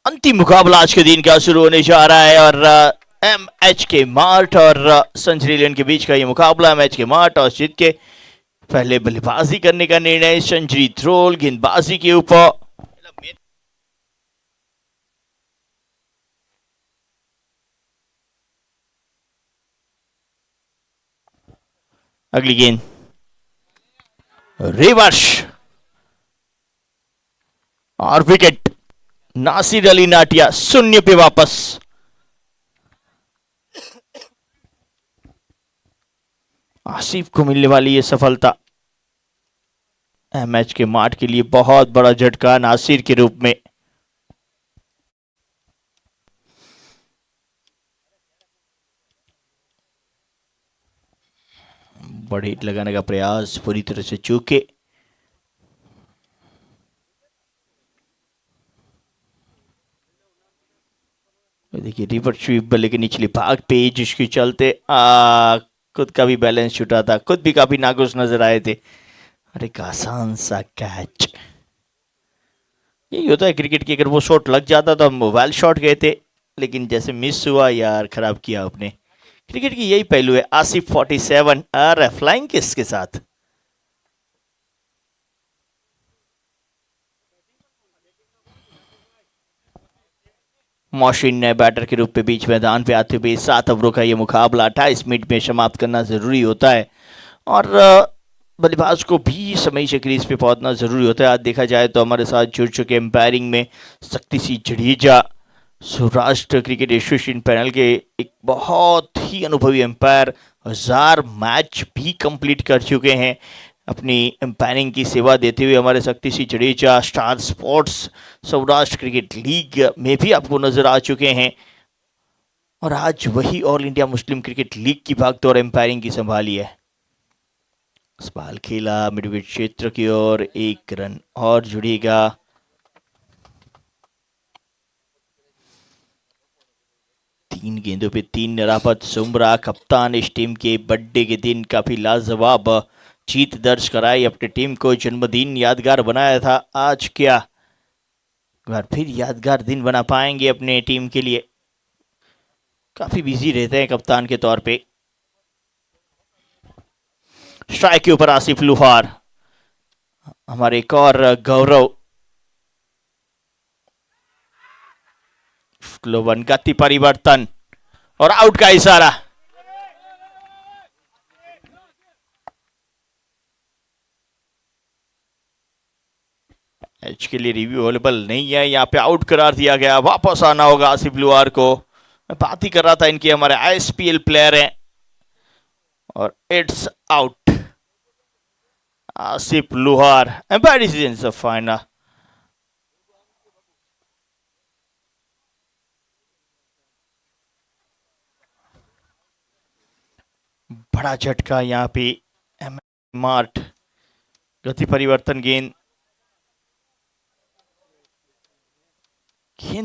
अंतिम मुकाबला आज के दिन का शुरू होने जा रहा है और एच के मार्ट और संजरीलियन के बीच का ये मुकाबला। एच के मार्ट टॉस जीत के पहले बल्लेबाजी करने का निर्णय, संजरी थ्रोल गेंदबाजी के ऊपर। अगली गेंद रिवर्स और विकेट। नासिर अली नाटिया 0 पे वापस। आसिफ को मिलने वाली ये सफलता मैच के मार्ट के लिए बहुत बड़ा झटका नासिर के रूप में। बड़ी हिट लगाने का प्रयास पूरी तरह से चूके। देखिए रिवर्स स्वीप बल्ले के निचली भाग पे जिसके चलते खुद का भी बैलेंस छूटा था, खुद भी काफी नाखुश नजर आए थे। अरे एक आसान सा कैच। यही होता है क्रिकेट की, अगर वो शॉट लग जाता तो हम मोबाइल शॉट गए थे, लेकिन जैसे मिस हुआ यार, खराब किया आपने। क्रिकेट की यही पहलू है। आसिफ 47 और फ्लाइंग किस के साथ। मौशिन ने बैटर के रूप में बीच मैदान पे आते हुए 7 ओवरों का ये मुकाबला 28 मिनट में समाप्त करना जरूरी होता है और बल्लेबाज को भी समय से क्रीज पे पहुंचना जरूरी होता है। आज देखा जाए तो हमारे साथ जुड़ चुके एम्पायरिंग में Shakti Singh Jadeja, Saurashtra cricket association panel के एक बहुत ही अनुभवी एम्पायर, 1000 मैच भी कंप्लीट कर चुके हैं अपनी एम्पायरिंग की सेवा देते हुए। हमारे Shakti Singh Jadeja star sports Saurashtra cricket league में भी आपको नजर आ चुके हैं और आज वही all India Muslim cricket league की भागदौड़ एम्पायरिंग की संभाली है। सवाल खेला मिडविकेट क्षेत्र की ओर, 1 रन और जुड़ेगा। तीन गेंदों पे 3 निरापद। सुमरा कप्तान इस टीम के बर्थडे के दिन काफी लाजवाब जीत दर्ज कराई, अपनी टीम को जन्मदिन यादगार बनाया था। आज क्या एक बार फिर यादगार दिन बना पाएंगे अपने टीम के लिए। काफी बिजी रहते हैं कप्तान के तौर पे। स्ट्राइक के ऊपर आसिफ लुहार, हमारे एक और गौरव। ग्लोबन गति परिवर्तन और आउट का इशारा। एच के लिए रिव्यू अवेलेबल नहीं है, यहाँ पे आउट करार दिया गया। वापस आना होगा आसिफ लुहार को। मैं बात ही कर रहा था, इनके हमारे आईएसपीएल प्लेयर हैं और it's out. Asif Luhar umpire decision of final. बड़ा झटका यहाँ पे मार्ट। गति परिवर्तन गेंद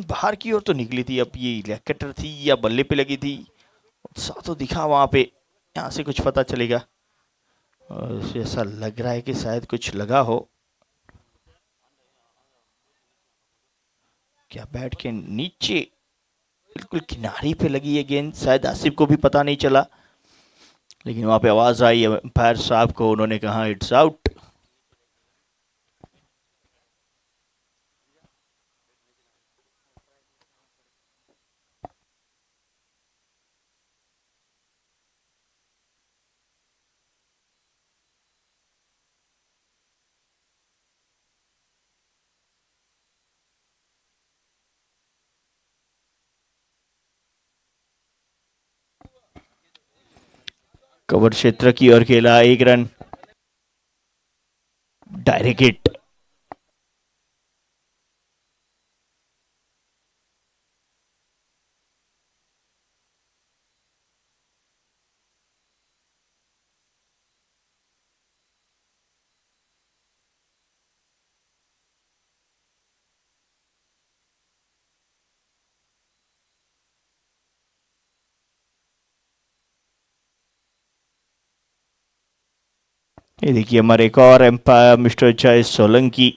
बाहर की ओर तो निकली थी। अब ये लेग कटर थी या बल्ले पे लगी थी, साथ तो दिखा वहां पे। यहां से कुछ पता चलेगा और ऐसा लग रहा है कि शायद कुछ लगा हो। क्या बैट के नीचे बिल्कुल किनारे पे लगी है गेंद, शायद आसिफ को भी पता नहीं चला, लेकिन वहां पे आवाज आई अंपायर साहब को, उन्होंने कहा इट्स आउट। कवर क्षेत्र की ओर खेला, 1 रन, डायरेक्ट हिट। ये देखिए हमारे एक और एम्पायर मिस्टर जय सोलंकी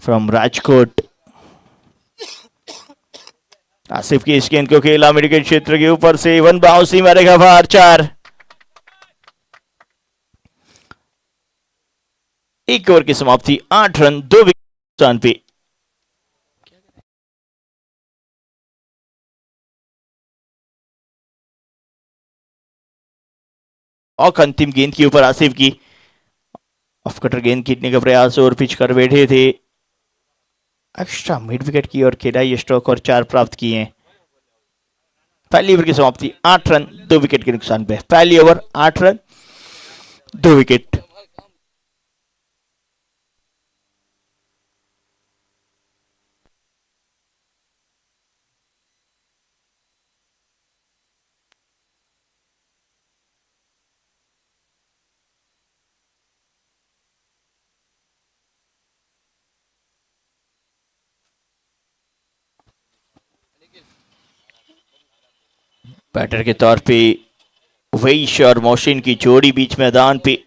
फ्रॉम राजकोट। आसिफ की इस गेंद को खेला मिड विकेट क्षेत्र के ऊपर से, वन बाउंसी मारेगा बाहर, 4। एक ओवर की समाप्ति, 8 रन 2 विकेट पे। और अंतिम गेंद के ऊपर आसिफ की ऑफ कटर गेंद खींचने का प्रयास और पिच कर बैठे थे, एक्स्ट्रा मिड विकेट की और खेला ये स्ट्रोक और 4 प्राप्त किए हैं। पहली ओवर की समाप्ति 8 रन 2 विकेट के नुकसान पे। पहली ओवर 8 रन 2 विकेट। बैटर के तौर पे वैश और मोहसिन की जोड़ी बीच मैदान पे।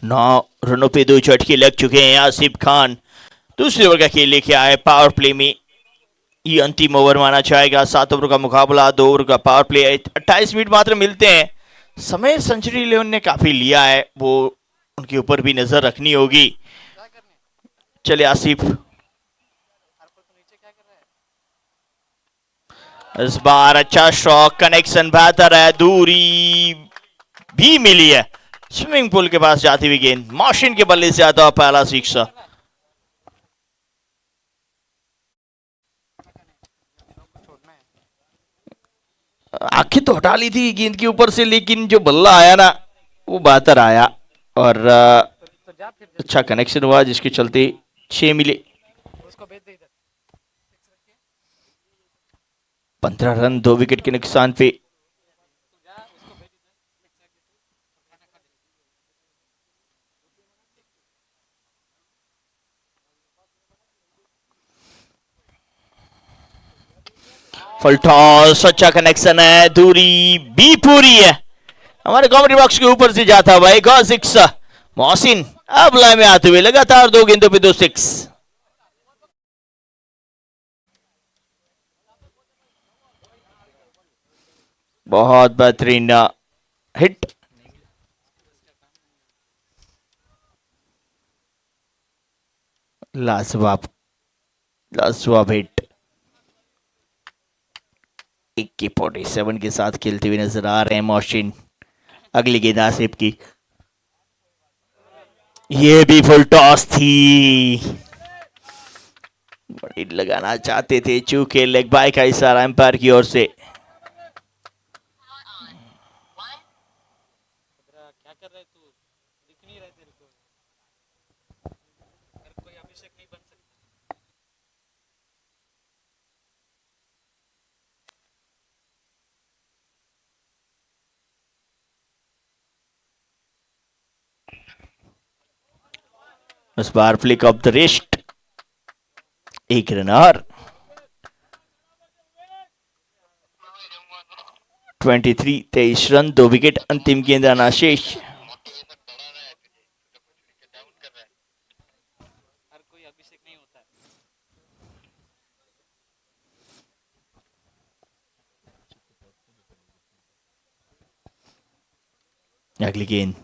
नौ रनों पे 2 झटके लग चुके हैं। आसिफ खान दूसरे ओवर का खेल लेके आए पावर प्ले में। ये अंतिम ओवर माना जाएगा। 7 ओवर का मुकाबला, 2 ओवर का पावर प्ले, 28 मिनट मात्र मिलते हैं। समय सेंचुरी लेवन ने काफी लिया है, वो उनके ऊपर भी नजर रखनी होगी। चले आसिफ, इस बार अच्छा शॉट, कनेक्शन बेहतर है, दूरी भी मिली है। स्विमिंग पूल के पास जाती हुई गेंद, मोहसिन के बल्ले से आता हुआ पहला सिक्सर। आंखें तो हटा ली थी गेंद के ऊपर से, लेकिन जो बल्ला आया ना वो बेहतर आया और अच्छा कनेक्शन हुआ, जिसके चलते 6 मिले। 15 रन 2 विकेट के नुकसान पे। फुल टॉस, अच्छा कनेक्शन है, दूरी भी पूरी है, हमारे कॉमेडी बॉक्स के ऊपर से जाता हुआ एक और सिक्स। मोहसिन अब लाइन में आते हुए लगातार 2 गेंदों पे 2 सिक्स। बहुत बेहतरीन हिट, लाजवाब लाजवाब हिट। 47 के साथ खेलते हुए नजर आ रहे हैं मोहसिन। अगली गेंद आसिफ की, ये भी फुल टॉस थी, बड़ी लगाना चाहते थे, चूंकि लेग बाय का इशारा एम्पायर की ओर से। इस बार flick of the wrist, 1 run और। 23 रन 2 विकेट, अंतिम गेंद आना शेष। अगली गेंद,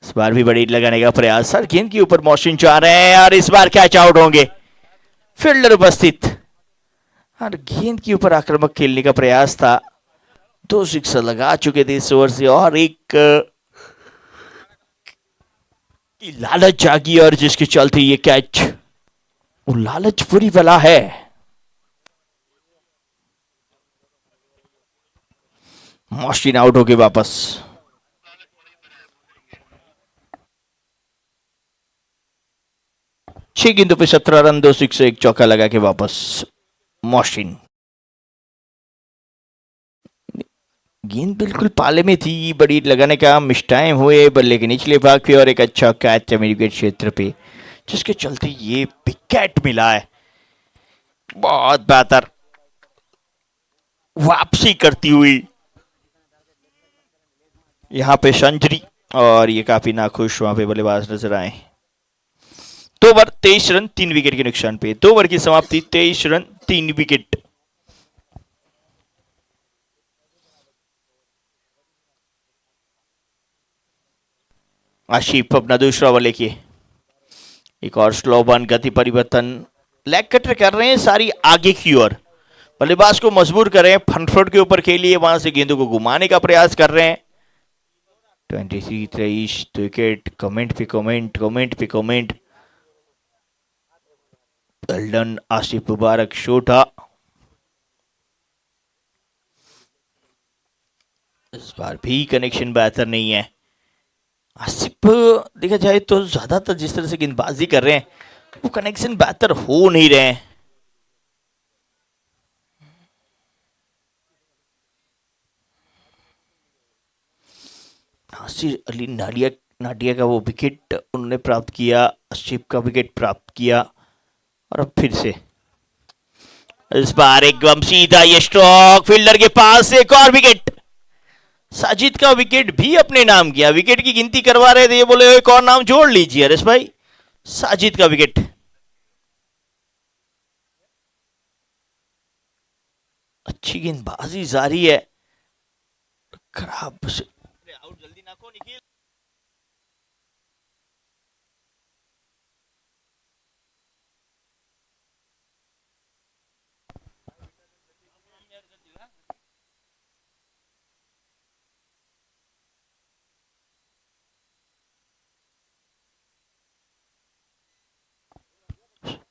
इस बार भी बड़ी लगाने का प्रयास, सर गेंद के ऊपर मोहसिन चाह रहे हैं और इस बार कैच आउट होंगे, फील्डर उपस्थित। और गेंद के ऊपर आक्रामक खेलने का प्रयास था, 2 सिक्सर लगा चुके थे इस ओवर से और एक लालच जागी और जिसके चलते ये कैच, वो लालच बुरी बला है। मोहसिन आउट होके वापस। छह गेंदों पे 17 रन, 2 सिक्स, एक चौका लगा के वापस मोहसिन। गेंद बिल्कुल पाले में थी, बड़ी लगाने का मिस टाइम हुए, बल्ले के निचले भाग पे और एक अच्छा कैच विकेट क्षेत्र पे, जिसके चलते ये विकेट मिला है। बहुत बेहतर वापसी करती हुई यहाँ पे सेंचुरी, और ये काफी नाखुश वहां पे बल्लेबाज नजर आए। 2 ओवर 23 रन 3 विकेट के नुकसान पे, 2 ओवर की समाप्ति, 23 रन 3 विकेट। आशिफ अपना दूसरा ओवर लेके एक और स्लो बॉल, गति परिवर्तन, लेग कटर कर रहे हैं सारी आगे की ओर, बल्लेबाज को मजबूर कर रहे हैं, फ्रंट फुट के ऊपर खेलिए, वहां से गेंदों को घुमाने का प्रयास कर रहे हैं। 23 विकेट, कमेंट पे कमेंट, कमेंट पे कमेंट। वेल आसिफ मुबारक, शोटा। इस बार भी कनेक्शन बेहतर नहीं है। आसिफ देखा जाए तो ज्यादातर जिस तरह से गेंदबाजी कर रहे हैं वो कनेक्शन बेहतर हो नहीं रहे हैं। नासिर अली नाडिया नाडिया का वो विकेट उन्होंने प्राप्त किया, आसिफ का विकेट प्राप्त किया, और अब फिर से इस बार एकदम सीधा ये स्ट्रोक, फील्डर के पास एक और विकेट। साजिद का विकेट भी अपने नाम किया, विकेट की गिनती करवा रहे थे, ये बोले एक और नाम जोड़ लीजिए हरेश भाई, साजिद का विकेट। अच्छी गेंदबाजी जारी है, खराब आउट जल्दी ना को निखिल।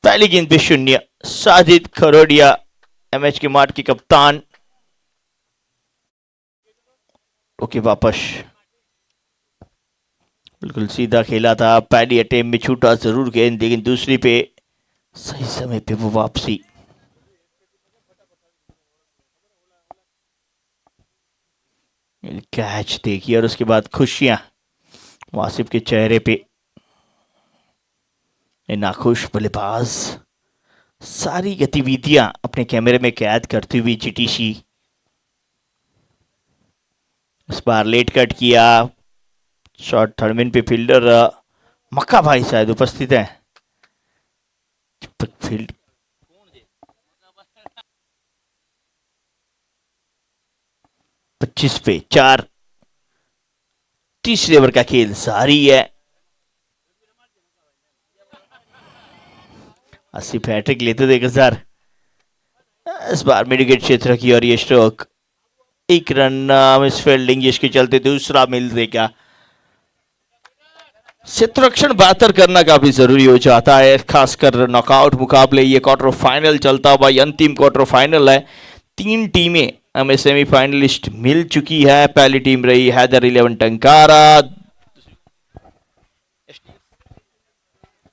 पहली गेंद पे शून्य, साजिद खरोडिया एमएच के मार्ट की कप्तान। ओके वापस, बिल्कुल सीधा खेला था, पहली अटेम्प में छूटा जरूर गेंद, लेकिन दूसरी पे सही समय पे वो वापसी। कैच देखिए और उसके बाद खुशियां वासिफ के चेहरे पे। नाखुश बल्लेबाज सारी गतिविधियां अपने कैमरे में कैद करती हुई जीटीसी। इस बार लेट कट किया, शॉर्ट थर्डमिन पे फील्डर मक्का भाई शायद उपस्थित है, फील्ड 25 पे 4, तीसरे ओवर का खेल जारी है। 80 हैट्रिक लेते देख सर, इस बार मिडविकेट क्षेत्र की और ये स्ट्रोक, एक रन मिस फील्डिंग जिसके चलते दूसरा मिल देगा। क्षेत्ररक्षण बेहतर करना काफी जरूरी हो जाता है, खासकर नॉकआउट मुकाबले, ये क्वार्टर फाइनल चलता हुआ अंतिम क्वार्टर फाइनल है। 3 टीमें हमें सेमीफाइनलिस्ट मिल चुकी है, पहली टीम रही हैदर 11 टंकारा,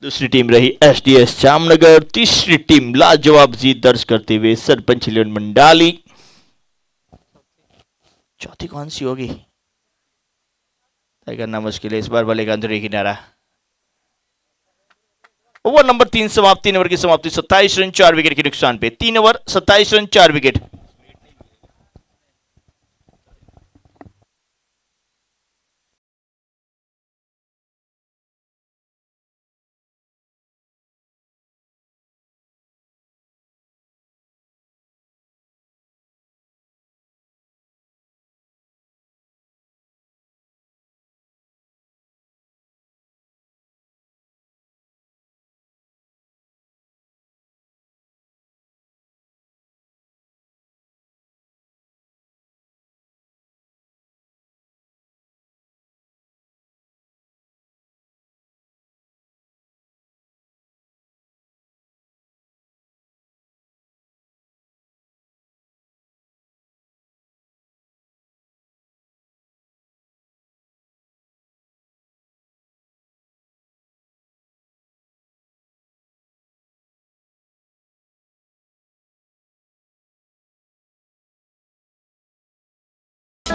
दूसरी टीम रही एसडीएस जामनगर, तीसरी टीम लाजवाब जीत दर्ज करते हुए सरपंच 11 मंडाली। चौथी कौन सी होगी तय करना मुश्किल है, इस बार भले का अंदर किनारा। ओवर नंबर 3 समाप्त, 3 ओवर की समाप्ति, 27 रन 4 विकेट के नुकसान पे, 3 ओवर 27 रन 4 विकेट।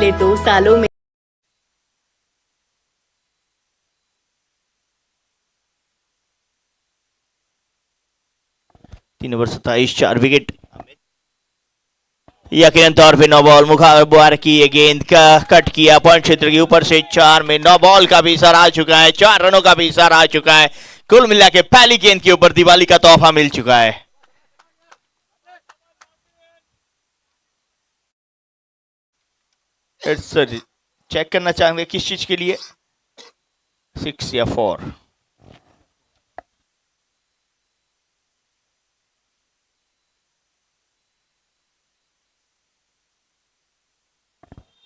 पिछले 2 सालों में 3 ओवर 27, 4 विकेट। यकीनन तौर पे नो बॉल। मुबारक की ये गेंद का कट किया पॉइंट क्षेत्र के ऊपर से 4 में नो बॉल का भी इशारा आ चुका है, 4 रनों का भी इशारा आ चुका है। कुल मिला के पहली गेंद के ऊपर दिवाली का तोहफा मिल चुका है। इट्स चेक करना चाहेंगे किस चीज के लिए, 6 या 4?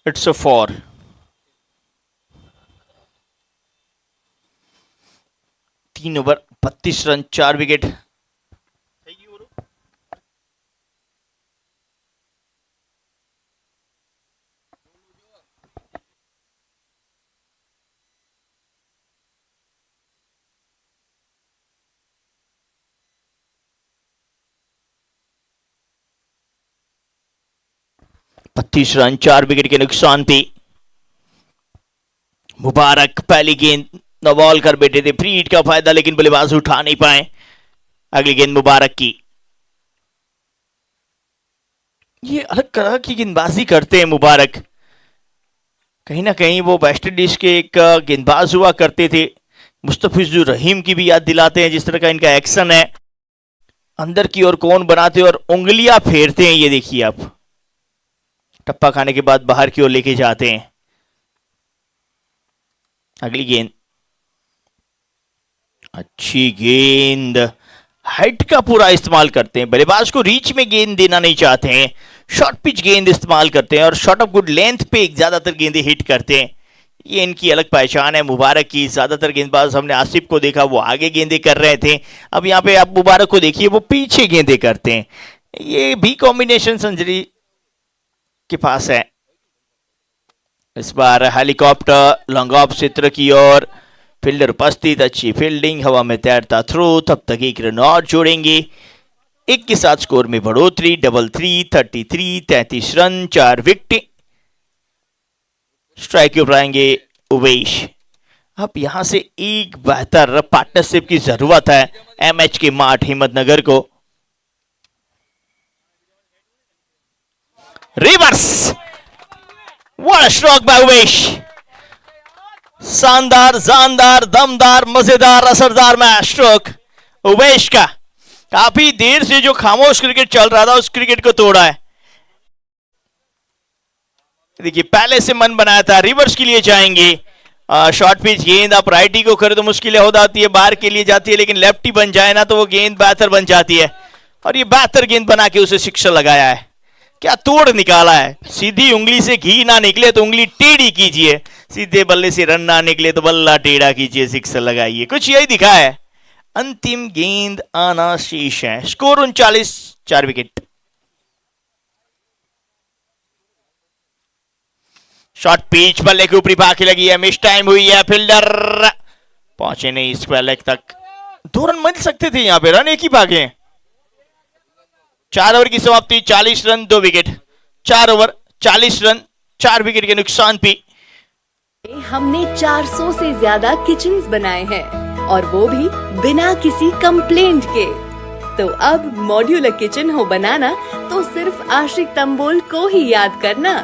It's a 4। 3 over 32 run, 4 wicket. 32 run, 4 wicket के नुकसान पे मुबारक पहली गेंद नो बॉल कर बैठे थे, फ्री हिट का फायदा लेकिन बल्लेबाज उठा नहीं पाए। अगली गेंद मुबारक की। ये अलग तरह की गेंदबाजी करते हैं मुबारक। कहीं ना कहीं वो वेस्ट इंडीज के एक गेंदबाज हुआ करते थे, मुस्तफिजुर रहीम की भी याद दिलाते हैं जिस तरह का इनका एक्शन है। अंदर की ओर कौन बनाते और उंगलियां फेरते हैं, ये देखिए आप। टप्पा खाने के बाद बाहर की ओर लेके जाते हैं। अगली गेंद अच्छी गेंद, हाइट का पूरा इस्तेमाल करते हैं, बल्लेबाज को रीच में गेंद देना नहीं चाहते हैं, शॉर्ट पिच गेंद इस्तेमाल करते हैं और शॉर्ट ऑफ गुड लेंथ पे ज्यादातर गेंदें हिट करते हैं। ये इनकी अलग पहचान है मुबारक की। ज्यादातर गेंदबाज हमने आसिफ को देखा वो आगे गेंदें कर रहे थे, अब यहाँ पे आप मुबारक को देखिए वो पीछे गेंदें करते हैं। ये भी कॉम्बिनेशन संजरी के पास है। इस बार हेलीकॉप्टर लॉन्ग ऑफ क्षेत्र की ओर, फील्डर उपस्थित, अच्छी फील्डिंग, हवा में तैरता थ्रो, तब तक एक रन और जोड़ेंगे। एक के साथ स्कोर में बढ़ोतरी, डबल 3, 33, 33 रन, 4 विकेट। स्ट्राइक के ऊपर आएंगे उवेश। अब यहां से एक बेहतर पार्टनरशिप की जरूरत है एमएच के माठ हिम्मतनगर को। Reverse, what stroke bye Uvesh. शानदार, जानदार, दमदार, मजेदार, असरदार मैच स्ट्रोक उवेश का। काफी देर से जो खामोश क्रिकेट चल रहा था उस क्रिकेट को तोड़ा है। देखिए पहले से मन बनाया था, रिवर्स के लिए जाएंगे। शॉर्ट पिच गेंद, आप राइटी को करे तो मुश्किल हो जाती है, बाहर के लिए जाती है, लेकिन लेफ्टी बन जाए ना तो वो गेंद बेहतर बन जाती है। और ये बेहतर गेंद बना के उसे सिक्सर लगाया है। क्या तोड़ निकाला है। सीधी उंगली से घी ना निकले तो उंगली टेढ़ी कीजिए, सीधे बल्ले से रन ना निकले तो बल्ला टेढ़ा कीजिए, सिक्सर लगाइए। कुछ यही दिखा है। अंतिम गेंद आना शेष है। Score 39, 4 wicket. शॉर्ट पिच, बल्ले के ऊपरी भाग लगी है, मिस टाइम हुई है, फील्डर पहुंचे नहीं इस लेग तक। 2 रन मिल सकते थे यहां पे, रन एक ही भागे। 4 ओवर की समाप्ति, 40 run 2 wicket. 4 over 40 run 4 wicket के नुकसान पे हमने 400 से ज्यादा किचन्स बनाए हैं और वो भी बिना किसी कंप्लेंट के। तो अब मॉड्यूलर किचन हो बनाना तो सिर्फ आशिक तंबोल को ही याद करना।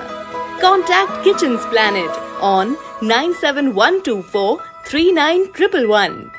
Contact kitchens planet on 9712439111।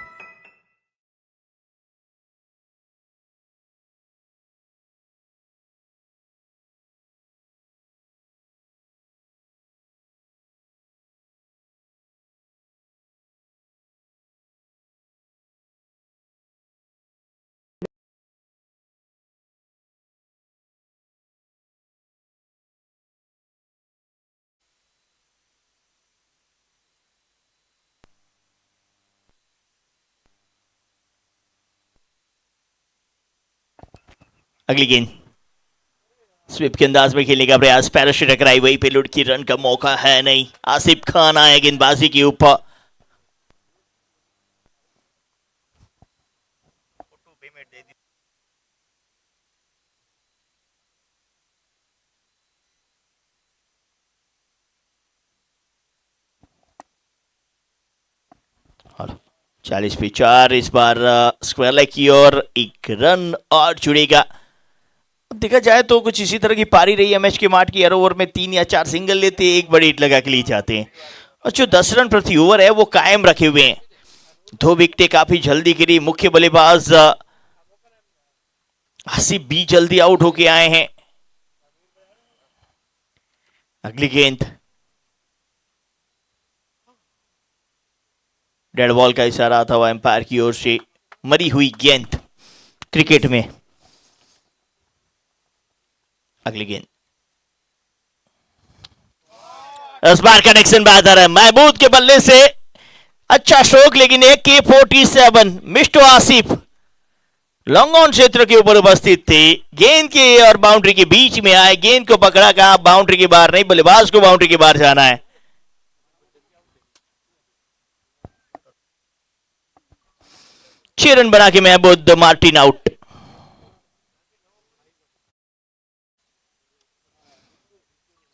अगली गेंद स्वीप के अंदाज में खेलने का प्रयास, पैरों से टकराई, वही पे लुट की रन का मौका है नहीं। आसिफ खान आए गेंदबाजी के ऊपर। 40 पे 4 इस बार स्क्वायर लेग की ओर एक रन और जुड़ेगा। अब देखा जाए तो कुछ इसी तरह की पारी रही है मैच के माठ की। हर ओवर में 3 या 4 सिंगल लेते, एक बड़ी हिट लगा के लिए जाते हैं और जो 10 रन प्रति ओवर है वो कायम रखे हुए हैं। 2 विकेटें काफी जल्दी गिरी। मुख्य बल्लेबाज आसिफ भी जल्दी आउट होके आए हैं। अगली गेंद डेड बॉल का इशारा था वो एम्पायर की ओर से। मरी हुई गेंद क्रिकेट में। अगली गेंद इस बार कनेक्शन बेहतर है। महमूद के बल्ले से अच्छा स्ट्रोक, लेकिन एक के 47 मिस्टर आसिफ लॉन्ग ऑन क्षेत्र के ऊपर उपस्थित थे। गेंद के और बाउंड्री के बीच में आए, गेंद को पकड़ा, कहा बाउंड्री के बाहर नहीं, बल्लेबाज को बाउंड्री के बाहर जाना है। 6 रन बना के महमूद मार्टिन आउट।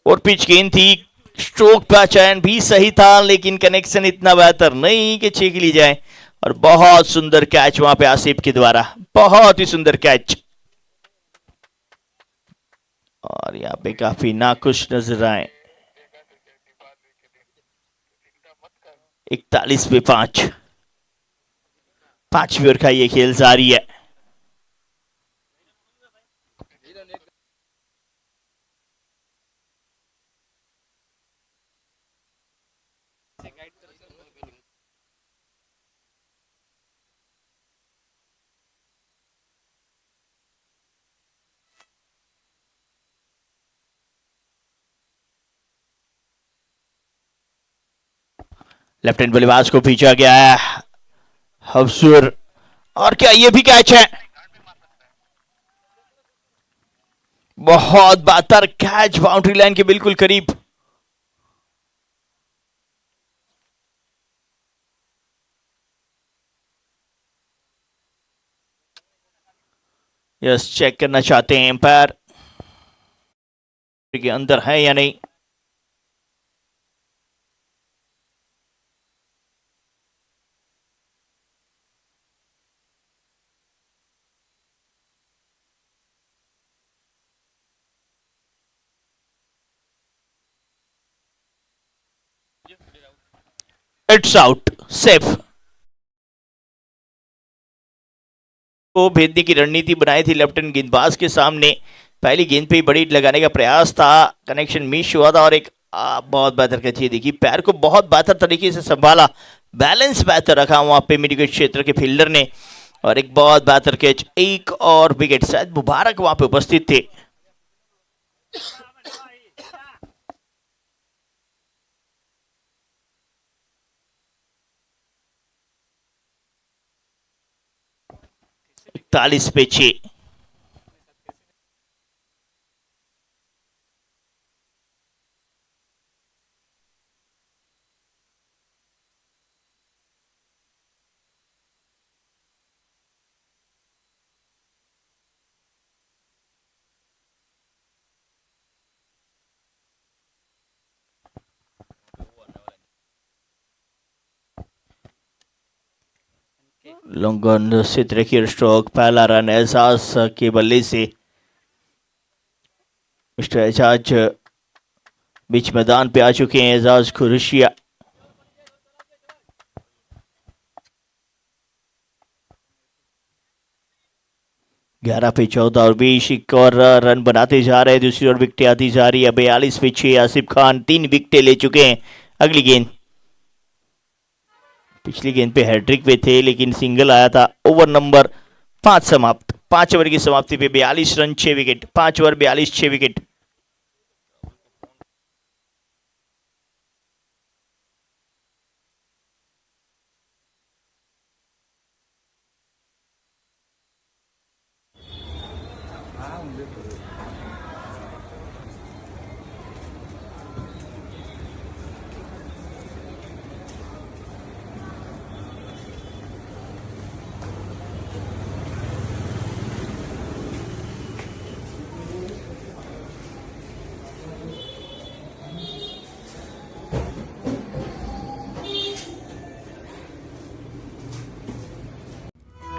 और पिच गेंद थी, स्ट्रोक का चयन भी सही था, लेकिन कनेक्शन इतना बेहतर नहीं कि 6 के लिए जाए। और बहुत सुंदर कैच वहां पे आसिफ के द्वारा, बहुत ही सुंदर कैच। और यहां पे काफी नाखुश नजर आए। 41 पे 5, 5वीं ओवर का ये खेल जारी है। लेफ्ट हैंड बल्लेबाज को पीछा गया है हफसूर, और क्या ये भी कैच है? बहुत बेहतर कैच, बाउंड्री लाइन के बिल्कुल करीब। यस, चेक करना चाहते हैं एम्पायर के अंदर है या नहीं। It's out, safe. को भेजने की रणनीति बनाई थी लेफ्ट हैंड गेंदबाज के सामने। पहली गेंद पे ही बड़ी हिट लगाने का प्रयास था, कनेक्शन मिस हुआ था। और एक बहुत बेहतर कैच ये देखी, पैर को बहुत बेहतर तरीके से संभाला, बैलेंस बेहतर रखा वहां पे मिड विकेट क्षेत्र के फील्डर ने। और एक बहुत बेहतर कैच, एक और विकेट। शायद मुबारक वहां पे उपस्थित थे। इकतालीस पे 6। लॉन्ग से देखिए स्ट्रोक, पहला रन एजाज के बल्ले से। मिस्टर एजाज बीच मैदान पे आ चुके हैं, एजाज खुरशिया। ग्यारह पे 14 और 20, एक और रन बनाते जा रहे हैं। दूसरी ओर विकेट आती जा रही है। 42 पे 6, आसिफ खान 3 विकेटें ले चुके हैं। अगली गेंद, पिछली गेंद पे हैट्रिक पे थे लेकिन सिंगल आया था। ओवर नंबर 5 समाप्त। 5 ओवर की समाप्ति पे 42 रन 6 विकेट। 5 over 42 6 wicket.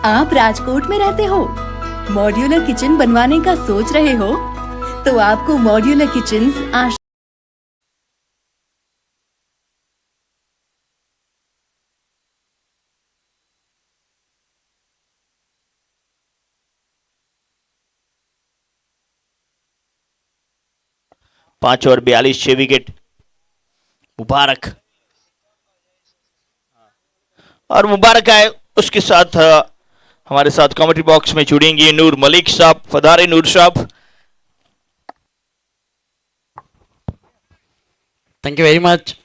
आप राजकोट में रहते हो, मॉड्यूलर किचन बनवाने का सोच रहे हो, तो आपको मॉड्यूलर किचन्स आश 5 ओवर 42, 6 विकेट। मुबारक, और मुबारक आए उसके साथ हमारे साथ कमेंट्री बॉक्स में जुड़ेंगे नूर मलिक साहब। फदारे नूर साहब। Thank you very much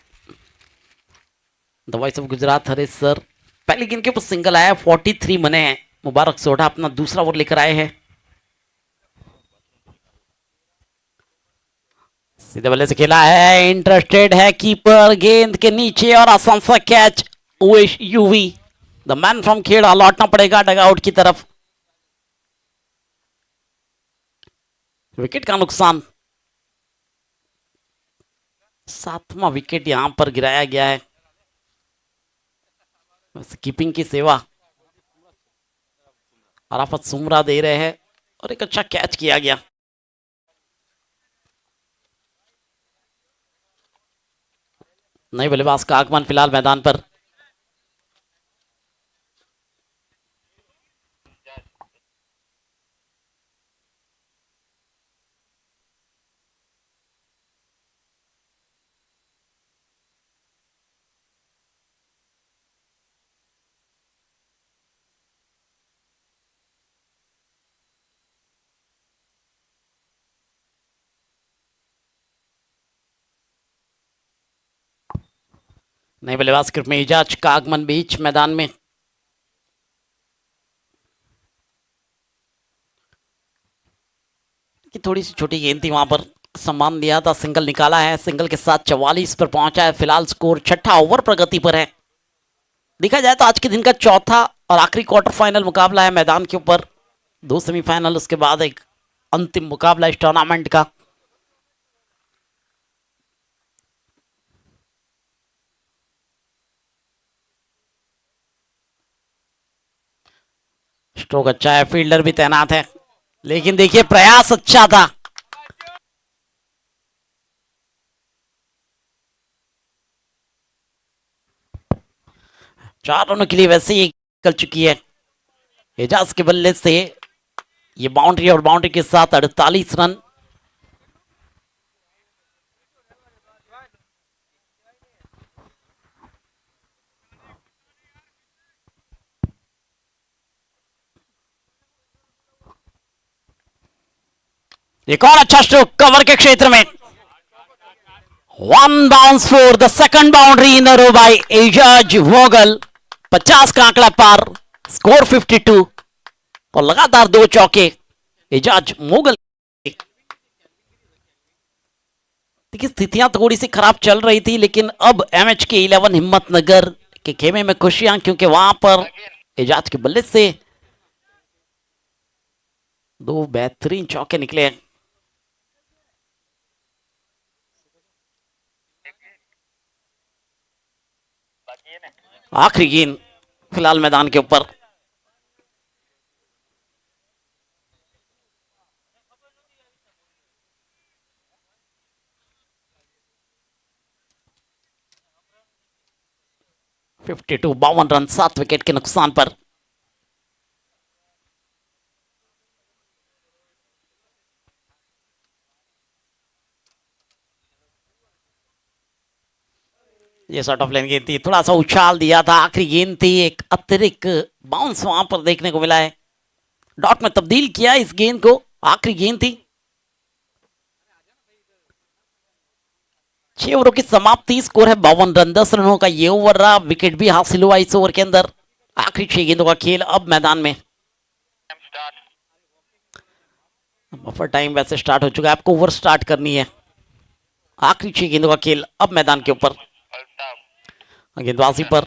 the voice of Gujarat Harish sir. पहले गेंद के ऊपर सिंगल आया, 43 बने हैं। मुबारक सोढ़ा अपना दूसरा ओवर लेकर आए हैं। सीधे बल्ले से खेला है, इंटरेस्टेड है कीपर गेंद के नीचे और आसान सा catch. Uvesh UV the man from Kheda लौटना पड़ेगा डगआउट की तरफ। विकेट का नुकसान, 7वां विकेट यहां पर गिराया गया है। कीपिंग की सेवा अराफत सुमरा दे रहे हैं और एक अच्छा कैच किया गया। नए बल्लेबाज का आगमन फिलहाल मैदान पर। नए बल्लेबाज क्रिप में इजाज का आगमन बीच मैदान में। कि थोड़ी सी छोटी गेंद थी, वहां पर सम्मान दिया था, सिंगल निकाला है। सिंगल के साथ 44 पर पहुंचा है। फिलहाल स्कोर 6ठा ओवर प्रगति पर है। देखा जाए तो आज के दिन का चौथा और आखिरी क्वार्टर फाइनल मुकाबला है मैदान के ऊपर। 2 सेमीफाइनल, उसके बाद एक अंतिम मुकाबला इस टूर्नामेंट का। स्ट्रोक अच्छा है, फील्डर भी तैनात है, लेकिन देखिए प्रयास अच्छा था। चार रनों के लिए वैसे ही निकल चुकी है। एजाज के बल्ले से ये बाउंड्री और बाउंड्री के साथ 48 रन। एक और अच्छा स्ट्रोक कवर के क्षेत्र में। 1 bounce for the second boundary in row by Ejaz वोगल। 50 का आंकड़ा पार, स्कोर 52 और लगातार 2 चौके एजाज मोगल। देखिए स्थितियां थोड़ी सी खराब चल रही थी, लेकिन अब एमएच के 11 हिम्मतनगर के खेमे में खुशियां, क्योंकि वहां पर एजाज के बल्ले से 2 बेहतरीन चौके निकले हैं। आखिरी गेंद फिलहाल मैदान के ऊपर। फिफ्टी 52 रन 7 विकेट के नुकसान पर। ये शॉट ऑफ लेन गेंद थी, थोड़ा सा उछाल दिया था। आखिरी गेंद थी, एक अतिरिक्त बाउंस वहां पर देखने को मिला है। डॉट में तब्दील किया इस गेंद को। आखिरी गेंद थी। 6 ओवरों की समाप्ति, स्कोर है 52 रन। 10 रनों का ये ओवर रहा। विकेट भी हासिल हुआ इस ओवर के अंदर। आखिरी 6 गेंदों का खेल अब मैदान में। बफर टाइम वैसे स्टार्ट हो चुका है, आपको ओवर स्टार्ट करनी है। आखिरी 6 गेंदों का खेल अब मैदान के ऊपर। गेंदबाजी पर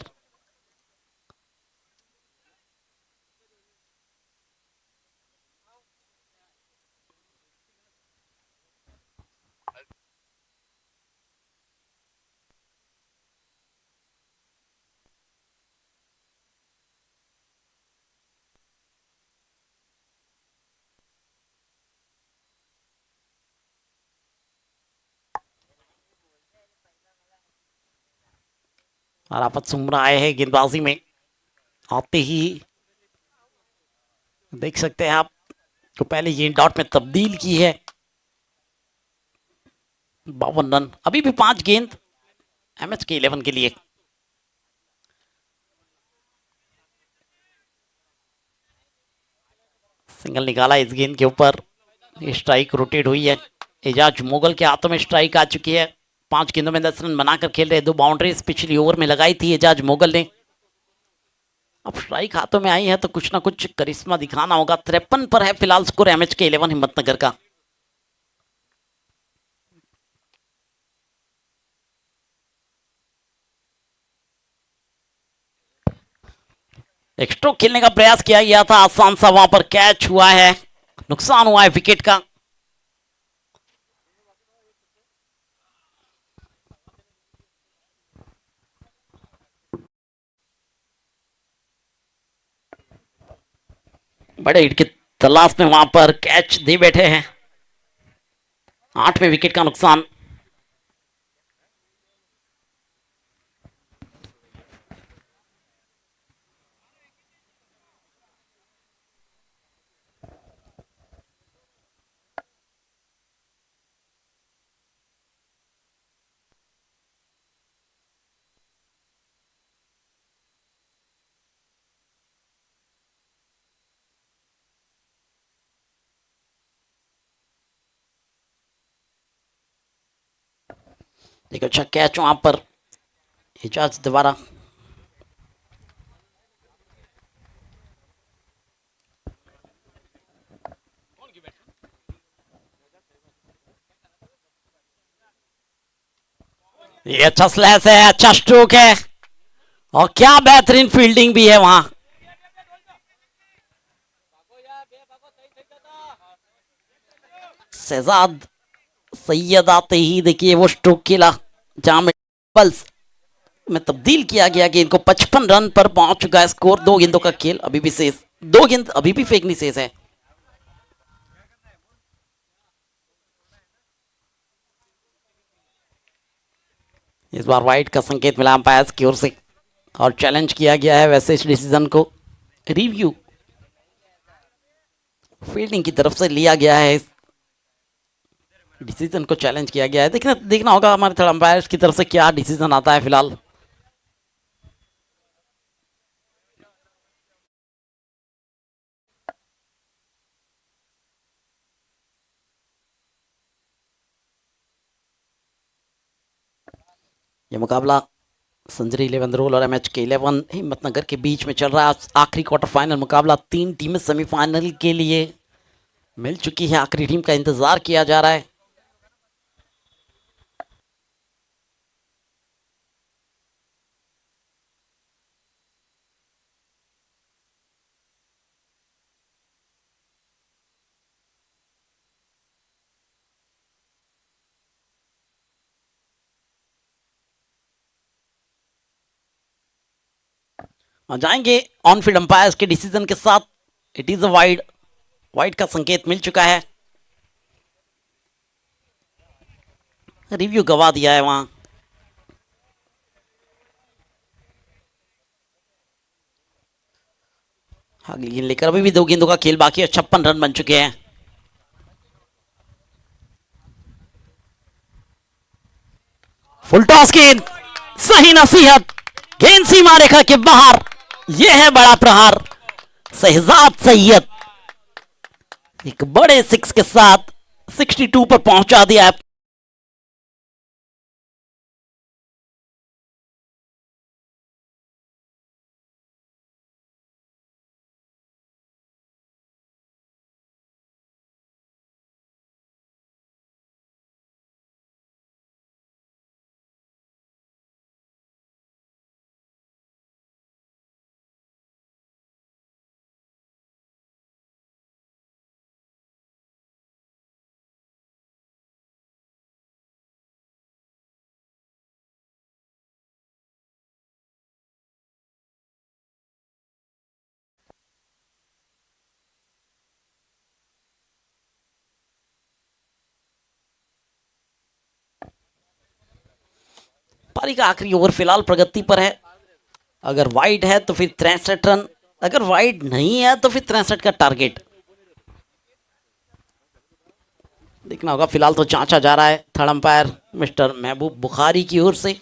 अराफत सुमरा आए हैं गेंदबाजी में, आते ही देख सकते हैं आप तो पहले ये डॉट में तब्दील की है। 52 रन, अभी भी 5 गेंद एमएच के 11 के लिए। सिंगल निकाला इस गेंद के ऊपर, स्ट्राइक रोटेट हुई है। एजाज मुगल के हाथों में स्ट्राइक आ चुकी है। 5 गेंदों में 10 रन बनाकर खेल रहे, 2 बाउंड्रीज पिछली ओवर में लगाई थी एजाज मुगल ने। अब स्ट्राइक हाथों में आई है तो कुछ ना कुछ करिश्मा दिखाना होगा। 53 पर है फिलहाल स्कोर एमएच के 11 हिम्मतनगर का। एक स्ट्रोक खेलने का प्रयास किया गया था, आसान सा वहां पर कैच हुआ है, नुकसान हुआ है विकेट का। बड़े हिट की तलाश में वहां पर कैच दे बैठे हैं। 8वें विकेट का नुकसान। देखो अच्छा कैच वहां पर एजाज दोबारा। ये अच्छा स्लैश है, अच्छा स्ट्रोक है और क्या बेहतरीन फील्डिंग भी है वहां। शहजाद सैयद आते ही देखिए वो स्ट्रोक खेला जहां में पल्स में तब्दील किया गया कि इनको 55 रन पर पहुंच चुका है स्कोर। 2 गेंदों का खेल अभी भी शेष, 2 गेंद अभी भी फेंकनी शेष है। इस बार वाइड का संकेत मिला अंपायर की ओर से और चैलेंज किया गया है वैसे इस डिसीजन को। रिव्यू फील्डिंग की तरफ से लिया गया है, इस डिसीजन को चैलेंज किया गया है। देखना होगा हमारे थर्ड अंपायर की तरफ से क्या डिसीजन आता है फिलहाल। ये मुकाबला संजरी 11 रोल और एमएच के 11 हिम्मतनगर के बीच में चल रहा है। आखिरी क्वार्टर फाइनल मुकाबला, 3 टीमें सेमीफाइनल के लिए मिल चुकी है, आखिरी टीम का इंतजार किया जा रहा है। और जाएंगे ऑन फील्ड अंपायर्स के डिसीजन के साथ। It is a wide, wide का संकेत मिल चुका है। रिव्यू गवा दिया है वहां। अगली गेंद लेकर अभी भी 2 गेंदों का खेल बाकी है, 56 रन बन चुके हैं। फुल टॉस गेंद, सही नसीहत, गेंद सीमा रेखा के बाहर। यह है बड़ा प्रहार, शहजाद सैयद एक बड़े 6 के साथ 62 पर पहुंचा दिया है पारी का आखिरी ओवर फिलहाल प्रगति पर है। अगर वाइड है तो फिर 63 रन, अगर वाइड नहीं है तो फिर 63 का टारगेट देखना होगा। फिलहाल तो जांचा जा रहा है थर्ड अंपायर मिस्टर महबूब बुखारी की ओर से।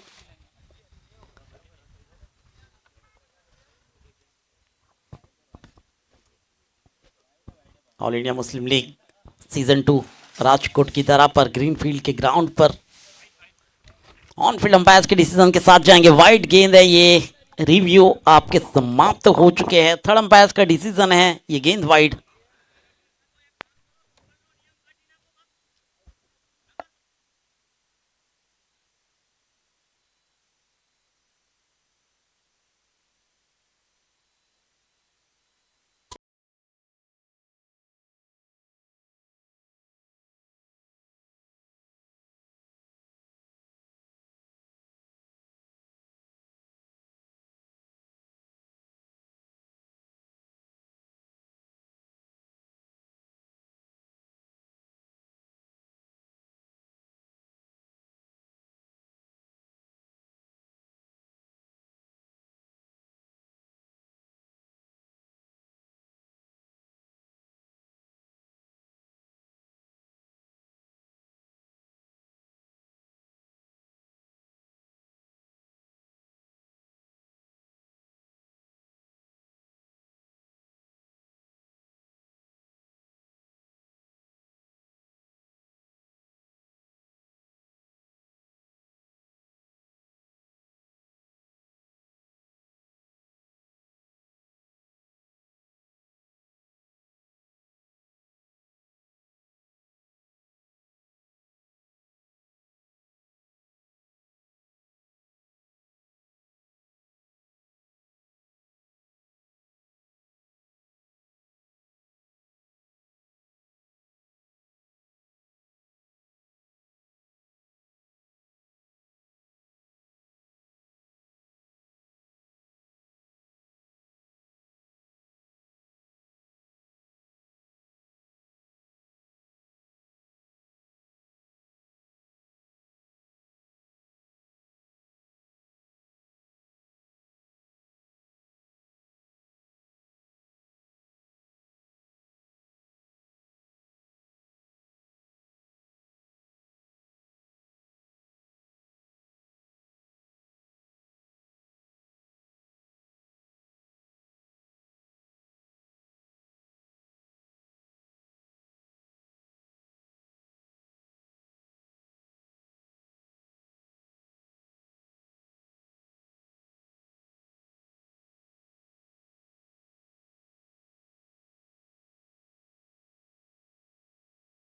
All India Muslim league season 2 Rajkot की तरह पर ग्रीनफील्ड के ग्राउंड पर ऑन फील्ड अंपायर्स के डिसीजन के साथ जाएंगे। वाइड गेंद है, ये रिव्यू आपके समाप्त हो चुके हैं। थर्ड अंपायर्स का डिसीजन है ये गेंद वाइड।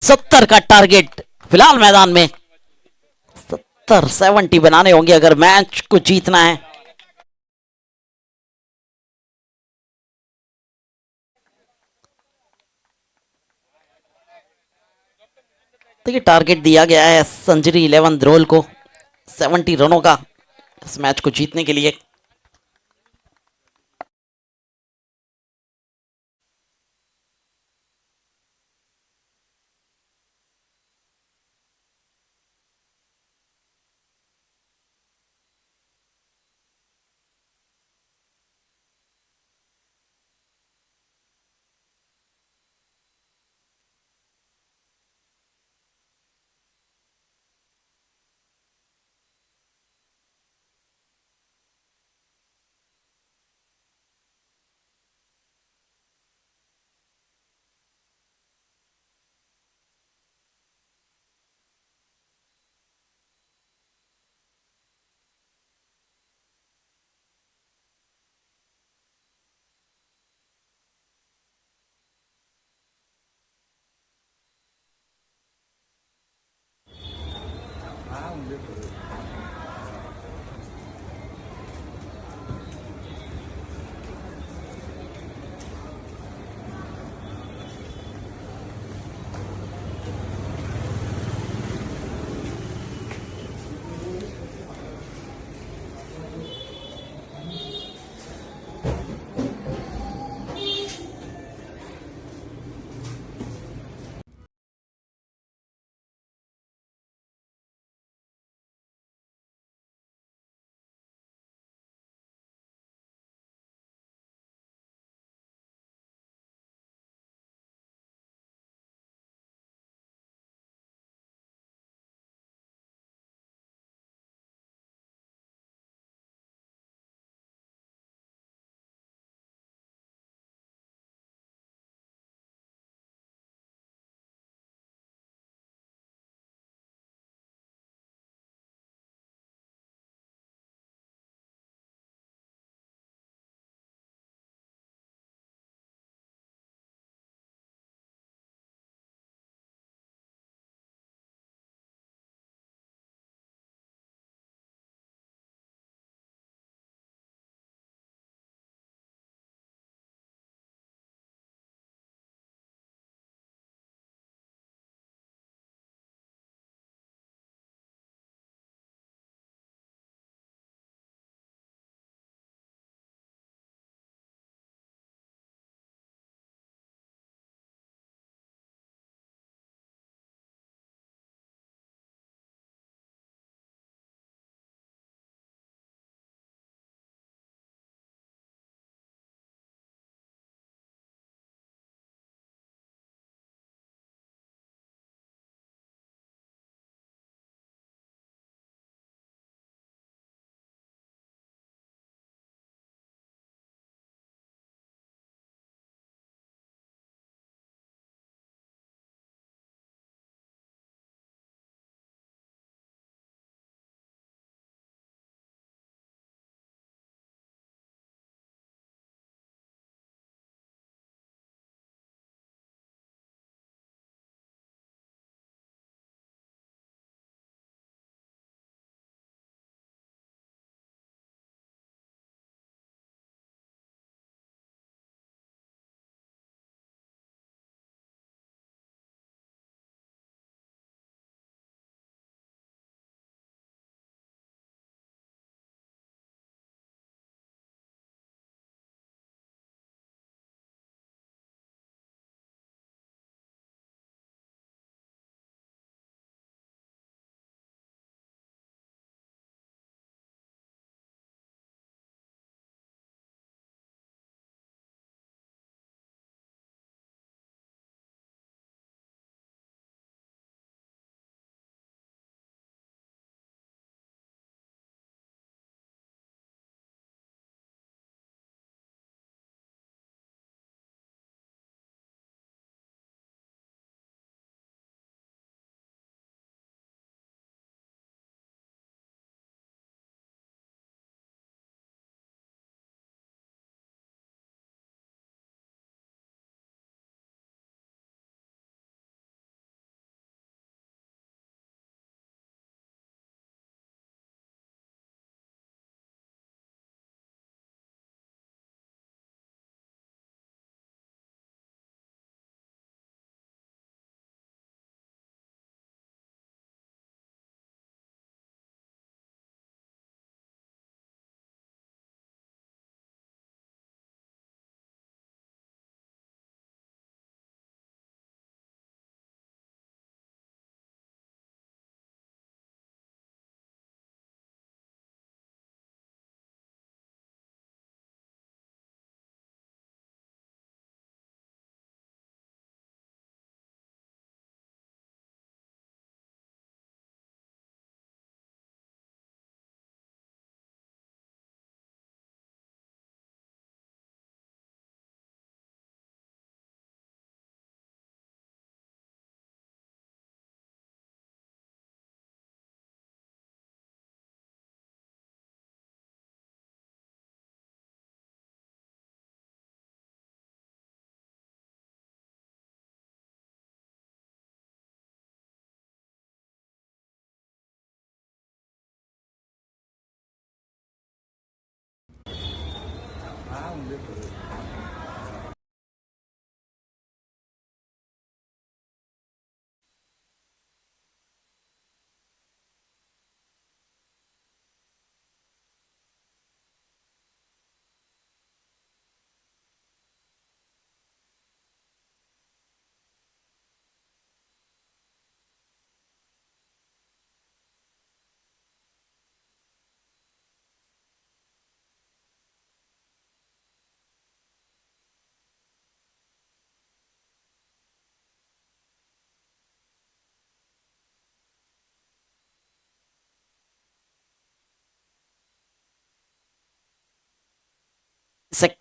सत्तर का टारगेट फिलहाल मैदान में। 70 बनाने होंगे अगर मैच को जीतना है। देखिए टारगेट दिया गया है संजरी 11 ध्रोल को 70 रनों का इस मैच को जीतने के लिए।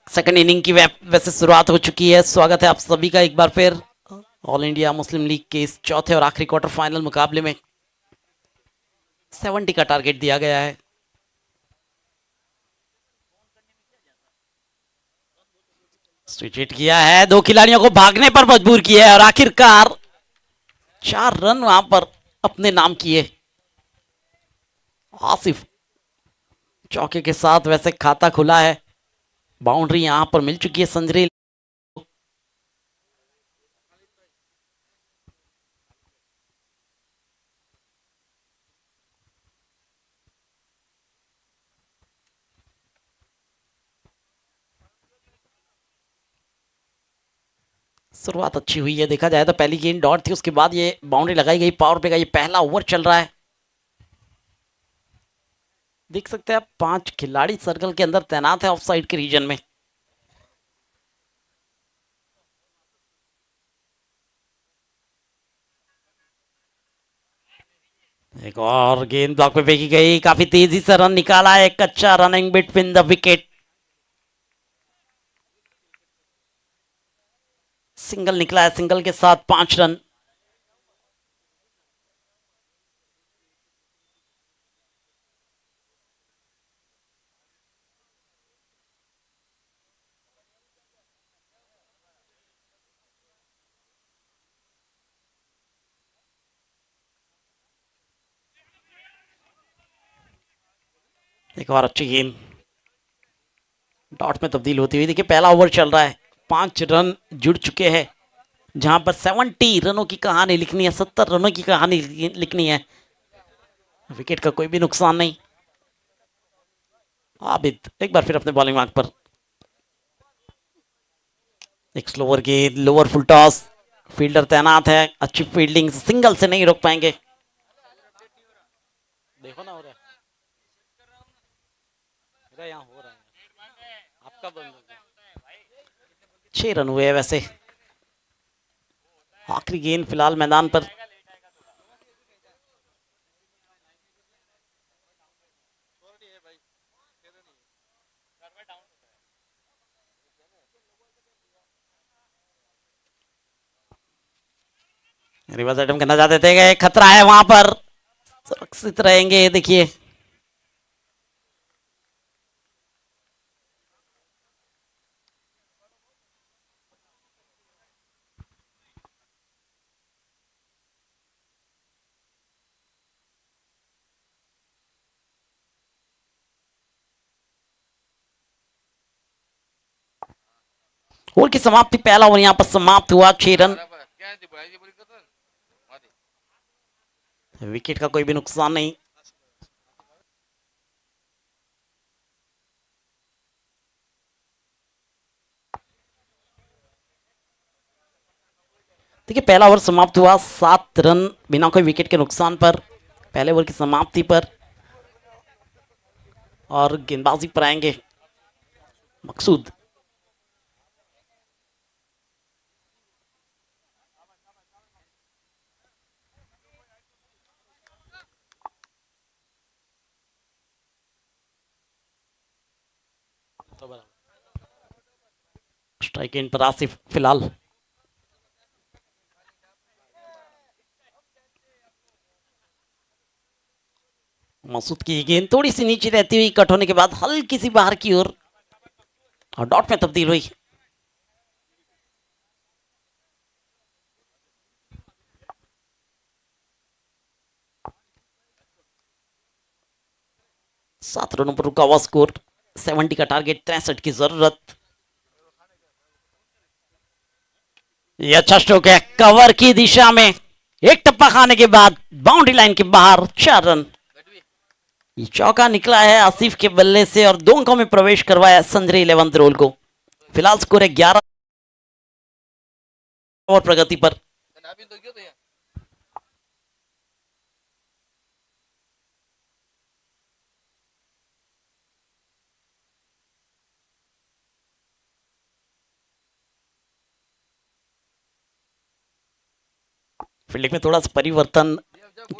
सेकंड इनिंग की वैसे शुरुआत हो चुकी है। स्वागत है आप सभी का एक बार फिर ऑल इंडिया मुस्लिम लीग के इस चौथे और आखिरी क्वार्टर फाइनल मुकाबले में। 70 का टारगेट दिया गया है। स्विच हिट किया है, दो खिलाड़ियों को भागने पर मजबूर किया है और आखिरकार 4 रन वहां पर अपने नाम किए। आसिफ चौके के साथ वैसे खाता खुला है। बाउंड्री यहां पर मिल चुकी है संजरी। शुरुआत अच्छी हुई है। देखा जाए तो पहली गेंद डॉट थी, उसके बाद ये बाउंड्री लगाई गई। पावर पे का ये पहला ओवर चल रहा है। देख सकते हैं आप 5 खिलाड़ी सर्कल के अंदर तैनात है ऑफ साइड के रीजन में। एक और गेंद ब्लॉक पे फेंकी गई, काफी तेजी से रन निकाला है। एक अच्छा running between the wicket. Single निकला है, सिंगल के साथ 5 रन। एक और अच्छी गेंद डॉट में तब्दील होती हुई। देखिए पहला ओवर चल रहा है, 5 रन जुड़ चुके हैं। जहां पर 70 रनों की कहानी लिखनी है, 70 रनों की कहानी लिखनी है। विकेट का कोई भी नुकसान नहीं। आबिद एक बार फिर अपने बॉलिंग मार्क पर। एक स्लोअर गेंद, लोअर फुल टॉस। फील्डर तैनात है, अच्छी फील्डिंग, सिंगल से नहीं रोक पाएंगे। देखो ना हो रहा है, यहाँ हो रहा है आपका बंद। 6 रन हुए हैं वैसे। आखिरी गेंद फिलहाल मैदान पर। रिवर्स अटेम्प्ट करना चाहते थे, खतरा है वहां पर। सुरक्षित रहेंगे। देखिए ओवर की समाप्ति, पहला ओवर यहां पर समाप्त हुआ। 6 रन। विकेट का कोई भी नुकसान नहीं। देखिए पहला ओवर समाप्त हुआ 7 रन बिना कोई विकेट के नुकसान पर। पहले ओवर की समाप्ति पर और गेंदबाजी पर आएंगे मकसूद। स्ट्राइक एंड पर आसिफ फिलहाल। मसूद की गेंद थोड़ी सी नीचे रहती हुई कट होने के बाद हल्की सी बाहर की ओर और डॉट में तब्दील हुई। सात रनों पर रुका हुआ स्कोर। 70 का टारगेट, 63 की जरूरत। ये अच्छा स्ट्रोक है कवर की दिशा में, एक टप्पा खाने के बाद बाउंड्री लाइन के बाहर 4 रन। ये चौका निकला है आसिफ के बल्ले से और 2 अंकों में प्रवेश करवाया संजय 11th रोल को। फिलहाल स्कोर है 11 और प्रगति पर। फील्डिंग में थोड़ा सा परिवर्तन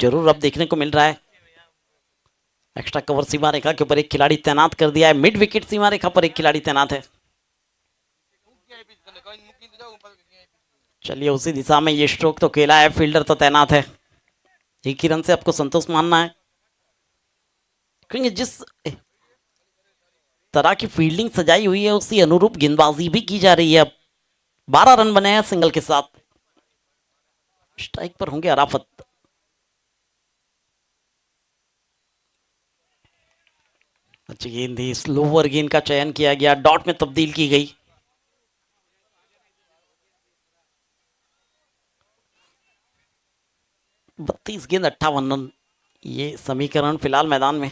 जरूर अब देखने को मिल रहा है। एक्स्ट्रा कवर सीमा रेखा के ऊपर एक खिलाड़ी तैनात कर दिया है, मिड विकेट सीमा रेखा पर एक खिलाड़ी तैनात है। चलिए उसी दिशा में ये स्ट्रोक तो खेला है, फील्डर तो तैनात है। एक ही रन से आपको संतोष मानना है, क्योंकि जिस तरह की फील्डिंग सजाई हुई है उसी अनुरूप गेंदबाजी भी की जा रही है। अब 12 रन बने हैं सिंगल के साथ। स्ट्राइक पर होंगे अराफत। अच्छी गेंद थी, स्लोअर गेंद का चयन किया गया, डॉट में तब्दील की गई। बत्तीस गेंद 58 रन, ये समीकरण फिलहाल मैदान में।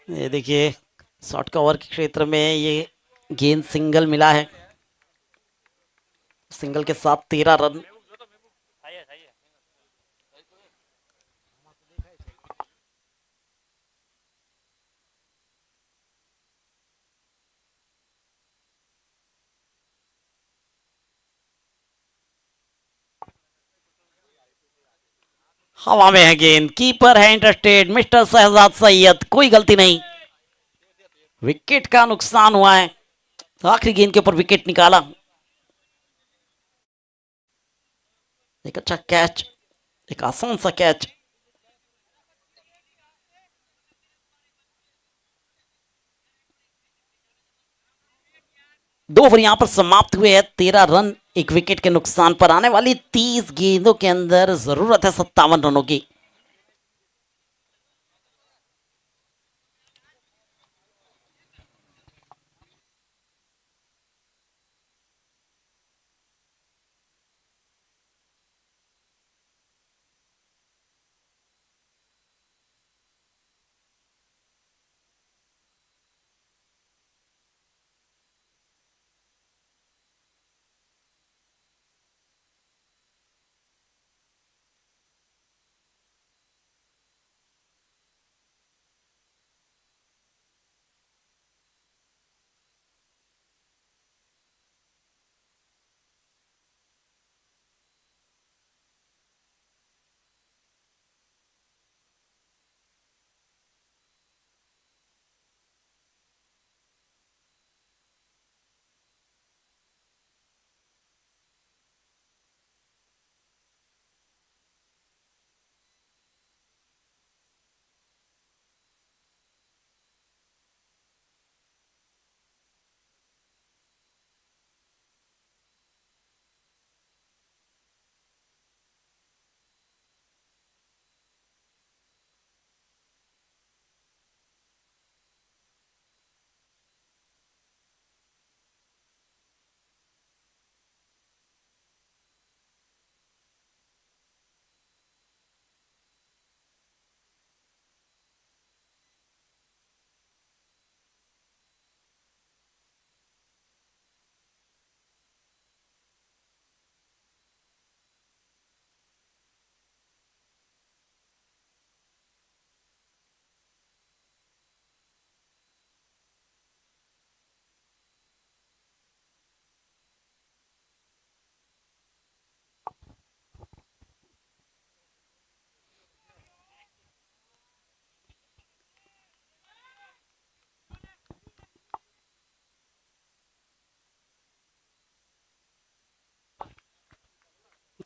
ये देखिए शॉर्ट कवर के क्षेत्र में ये गेंद सिंगल मिला है। सिंगल के साथ 13 रन। हवा में है गेंद, कीपर है इंटरेस्टेड, मिस्टर शहजाद सैयद, कोई गलती नहीं। विकेट का नुकसान हुआ है, आखिरी गेंद के ऊपर विकेट निकाला। एक अच्छा कैच, एक आसान सा कैच। 2 ओवर यहां पर समाप्त हुए हैं, 13 रन एक विकेट के नुकसान पर। आने वाली 30 गेंदों के अंदर जरूरत है 57 रनों की।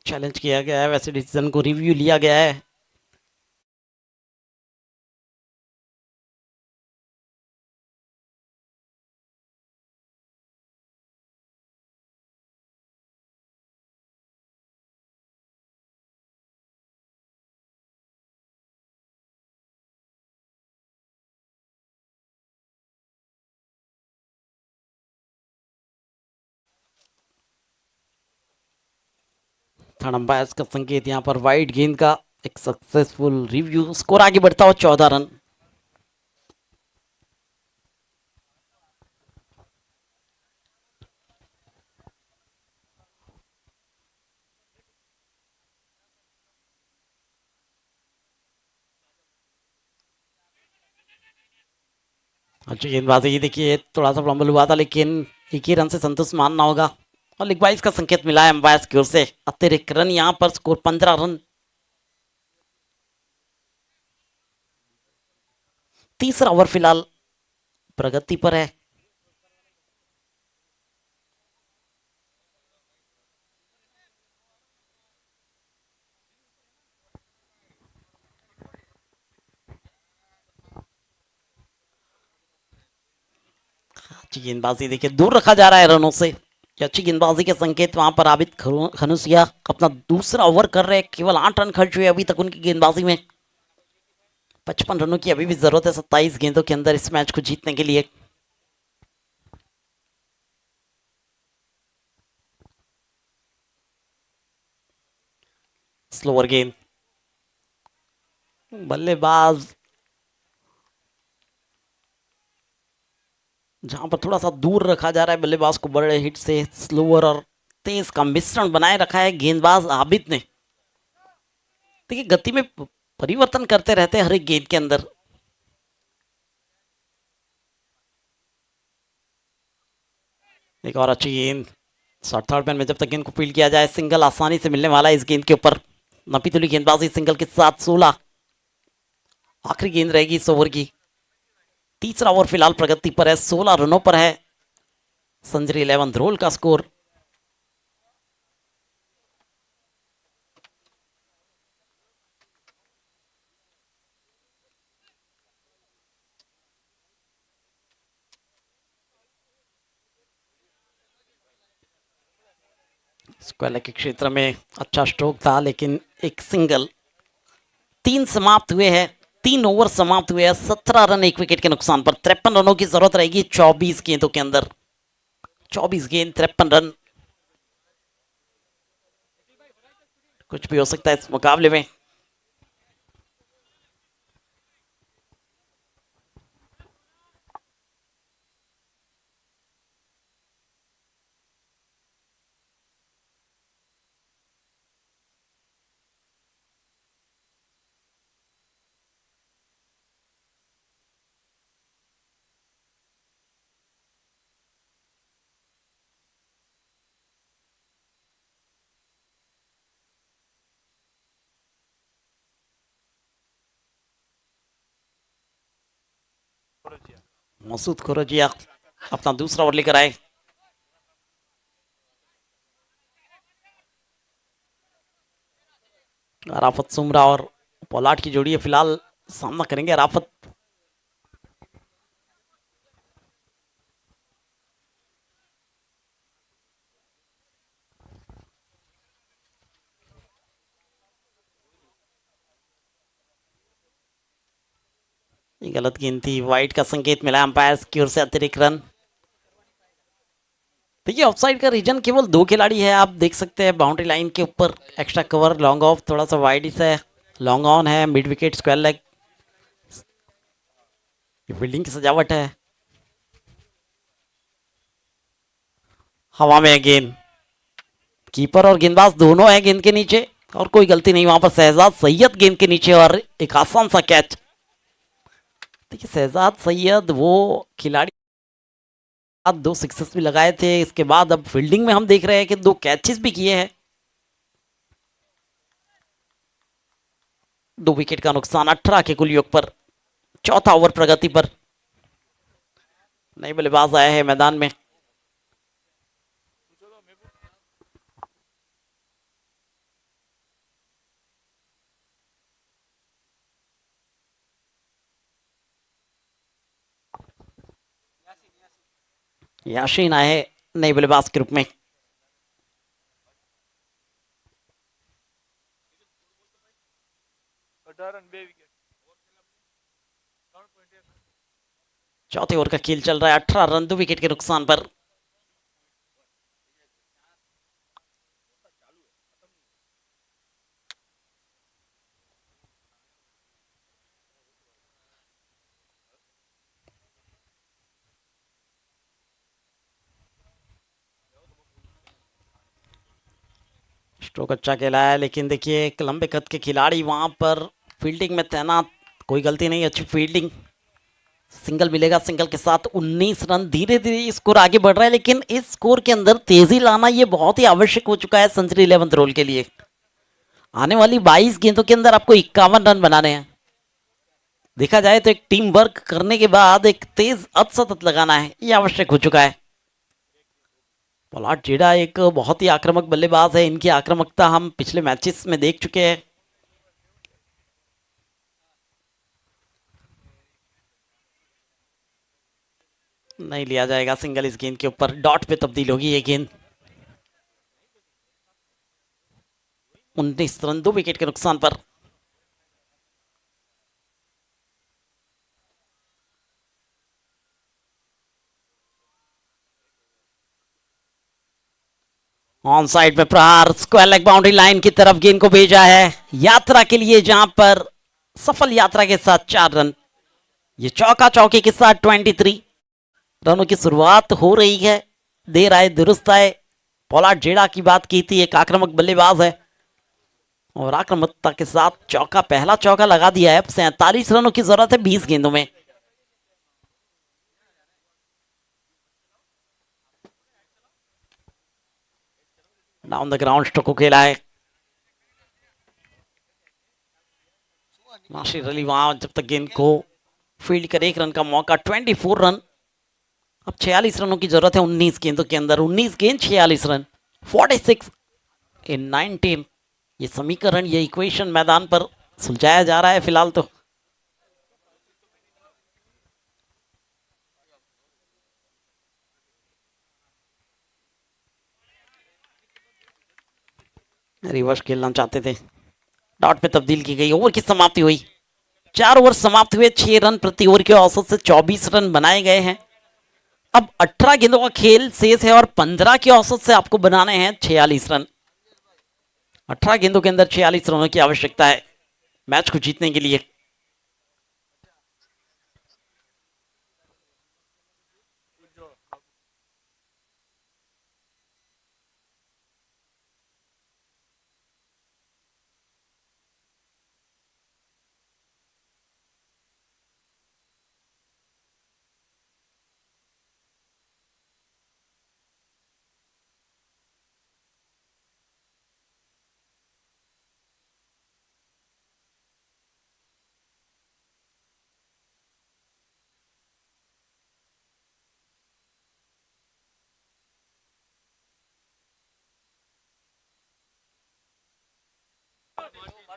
चैलेंज किया गया है, वैसे डिसीजन को रिव्यू लिया गया है। थर्ड अंपायर का संकेत यहाँ पर वाइड गेंद का एक सक्सेसफुल रिव्यू, स्कोर आगे बढ़ता हुआ 14 रन। अच्छी गेंदबाजी, देखिए थोड़ा सा फ्लम्बल हुआ था लेकिन एक ही रन से संतोष मानना होगा और लेग बाइस का संकेत मिला है अंपायर की ओर से। अतिरिक्त रन यहाँ पर, स्कोर 15 रन। तीसरा ओवर फिलहाल प्रगति पर है। अच्छी गेंदबाजी, देखिए दूर रखा जा रहा है रनों से। ये अच्छी गेंदबाजी के संकेत वहां पर आबिद खनुसिया अपना दूसरा ओवर कर रहे हैं। केवल 8 रन खर्च हुए अभी तक उनकी गेंदबाजी में। 55 रनों की अभी भी जरूरत है 27 गेंदों के अंदर इस मैच को जीतने के लिए। स्लोअर गेंद, बल्लेबाज जहां पर थोड़ा सा दूर रखा जा रहा है बल्लेबाज को बड़े हिट से। स्लोअर और तेज का मिश्रण बनाए रखा है गेंदबाज आबिद ने। देखिए गति में परिवर्तन करते रहते हैं हर एक गेंद के अंदर। एक और अच्छी गेंद, शॉर्ट थर्ड मैन में जब तक गेंद को फील्ड किया जाए सिंगल आसानी से मिलने वाला है इस गेंद के ऊपर। नपीतुली गेंदबाजी सिंगल के साथ 16। आखिरी गेंद रहेगी इस ओवर की। तीसरा ओवर फिलहाल प्रगति पर है, 16 रनों पर है संजरी 11 रोल का स्कोर। स्क्वायर के क्षेत्र में अच्छा स्ट्रोक था लेकिन एक सिंगल। 3 समाप्त हुए हैं, 3 ओवर समाप्त हुए हैं। 17 रन 1 विकेट के नुकसान पर। 53 रनों की जरूरत रहेगी 24 गेंदों के अंदर। 24 गेंद 53 रन, कुछ भी हो सकता है इस मुकाबले में। मसूद खुरजिया अपना दूसरा ओवर लेकर आए। अराफत सुमरा और पोलार्ड की जोड़ी है फिलहाल, सामना करेंगे अराफत। ये गलत गेंद थी, वाइड का संकेत मिला अंपायर की ओर से। अतिरिक्त रन। देखिए ऑफसाइड का रीजन केवल 2 खिलाड़ी है, आप देख सकते हैं बाउंड्री लाइन के ऊपर। एक्स्ट्रा कवर, लॉन्ग ऑफ, थोड़ा सा वाइड है, लॉन्ग ऑन है, मिड विकेट, स्क्वायर लेग। ये बिल्डिंग की सजावट है। हवा में है गेंद, कीपर और गेंदबाज दोनों है गेंद के नीचे और कोई गलती नहीं वहां पर। शहजाद सैयद गेंद के नीचे और एक आसान सा कैच। देखिए शहजाद सैयद वो खिलाड़ी 2 सिक्सेस भी लगाए थे, इसके बाद अब फील्डिंग में हम देख रहे हैं कि 2 कैचेस भी किए हैं। 2 विकेट का नुकसान 18 के कुल योग पर। चौथा ओवर प्रगति पर। नए बल्लेबाज आए हैं मैदान में। याशीन आए नए बल्लेबाज के रूप में। चौथे ओवर का खेल चल रहा है। 18 रन 2 विकेट के नुकसान पर। स्ट्रोक अच्छा खेला है, लेकिन देखिए एक लंबे कद के खिलाड़ी वहां पर फील्डिंग में तैनात, कोई गलती नहीं, अच्छी फील्डिंग। सिंगल मिलेगा, सिंगल के साथ 19 रन। धीरे धीरे स्कोर आगे बढ़ रहा है, लेकिन इस स्कोर के अंदर तेजी लाना ये बहुत ही आवश्यक हो चुका है सेंचुरी 11th रोल के लिए। आने वाली 22 गेंदों के अंदर आपको 51 रन बनाने हैं। देखा जाए तो एक टीम वर्क करने के बाद एक तेज अदसतत लगाना है, ये आवश्यक हो चुका है। पोलार्ड जेडा एक बहुत ही आक्रामक बल्लेबाज है, इनकी आक्रामकता हम पिछले मैचेस में देख चुके हैं। नहीं लिया जाएगा सिंगल, इस गेंद के ऊपर डॉट पे तब्दील होगी ये गेंद। 19 रन 2 विकेट के नुकसान पर। ऑन साइड में प्रहार, स्क्वायर लेग बाउंड्री लाइन की तरफ गेंद को भेजा है यात्रा के लिए, जहां पर सफल यात्रा के साथ 4 रन। ये चौका चौके के साथ 23 रनों की शुरुआत हो रही है। देर आए दुरुस्त आए। पोलार्ड जेडा की बात की थी, एक आक्रामक बल्लेबाज है और आक्रामकता के साथ चौका, पहला चौका लगा दिया है। 47 रनों की जरूरत है 20 गेंदों में। डाउन द ग्राउंड स्ट्रोक को खेला है नासिर अली, वहां जब तक गेंद को फील्ड कर 1 रन का मौका। 24 रन, अब 46 रनों की जरूरत है 19 गेंदों के अंदर। 19 गेंद 46 रन, 46 इन 19। ये समीकरण, ये इक्वेशन मैदान पर सुलझाया जा रहा है फिलहाल तो। रिवर्स खेलना चाहते थे, डॉट पे तब्दील की गई। ओवर की समाप्ति हुई, 4 ओवर समाप्त हुए। 6 रन प्रति ओवर के औसत से 24 रन बनाए गए हैं। अब 18 गेंदों का खेल शेष है और 15 के औसत से आपको बनाने हैं 46 रन। 18 गेंदों के अंदर 46 रनों की आवश्यकता है मैच को जीतने के लिए।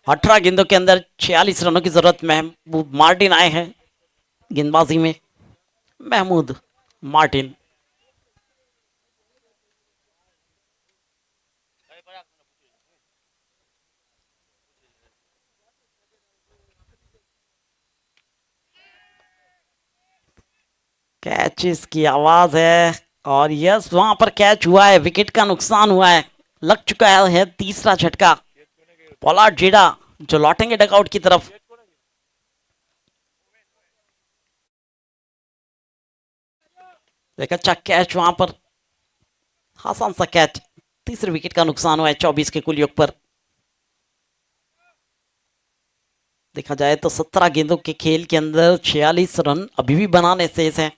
अठारह गेंदों के अंदर 46 रनों की जरूरत। महमूद मार्टिन आए हैं गेंदबाजी में। महमूद मार्टिन, कैचेस की आवाज है और यस, वहां पर कैच हुआ है, विकेट का नुकसान हुआ है। लग चुका है तीसरा झटका। पोलार्ड जेडा जो लौटेंगे डगआउट की तरफ। एक अच्छा कैच वहां पर, आसान सा कैच। तीसरे विकेट का नुकसान हुआ है 24 के कुल योग पर। देखा जाए तो 17 गेंदों के खेल के अंदर 46 रन अभी भी बनाने शेष हैं।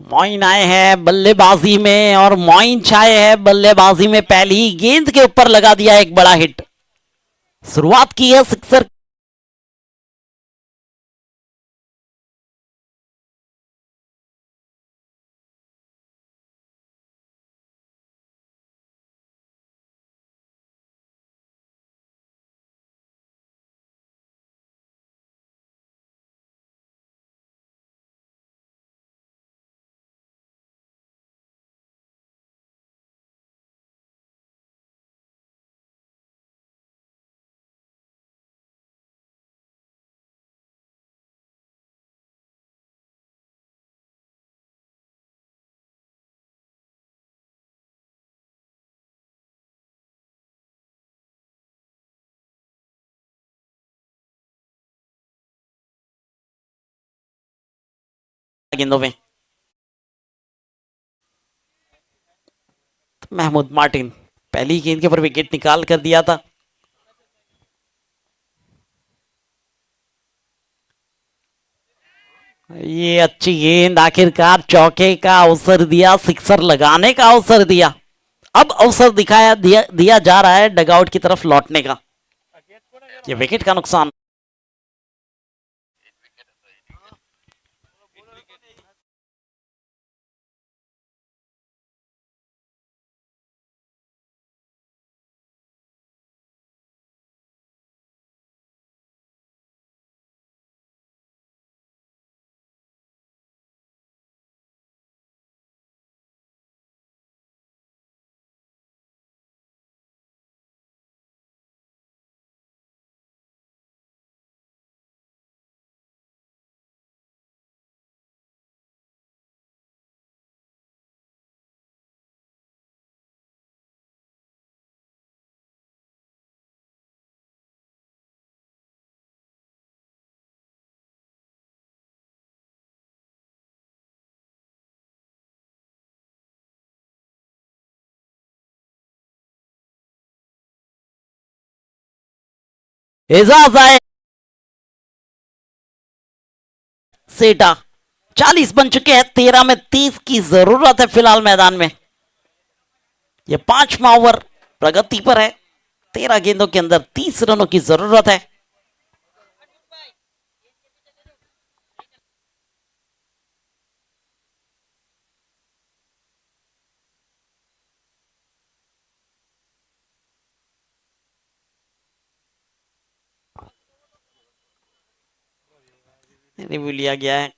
मोइन आए हैं बल्लेबाजी में और मोइन छाए हैं बल्लेबाजी में। पहली ही गेंद के ऊपर लगा दिया एक बड़ा हिट। शुरुआत की है सिक्सर गेंदों में। महमूद मार्टिन पहली गेंद के ऊपर विकेट निकाल कर दिया था। ये अच्छी गेंद, आखिरकार चौके का अवसर दिया, सिक्सर लगाने का अवसर दिया। अब अवसर दिया जा रहा है डगआउट की तरफ लौटने का। ये विकेट का नुकसान। एजाज आए सेटा। 40 बन चुके हैं, 13 में 30 की जरूरत है फिलहाल मैदान में। ये 5वां ओवर प्रगति पर है। 13 गेंदों के अंदर 30 रनों की जरूरत है। रिव्यू लिया गया है।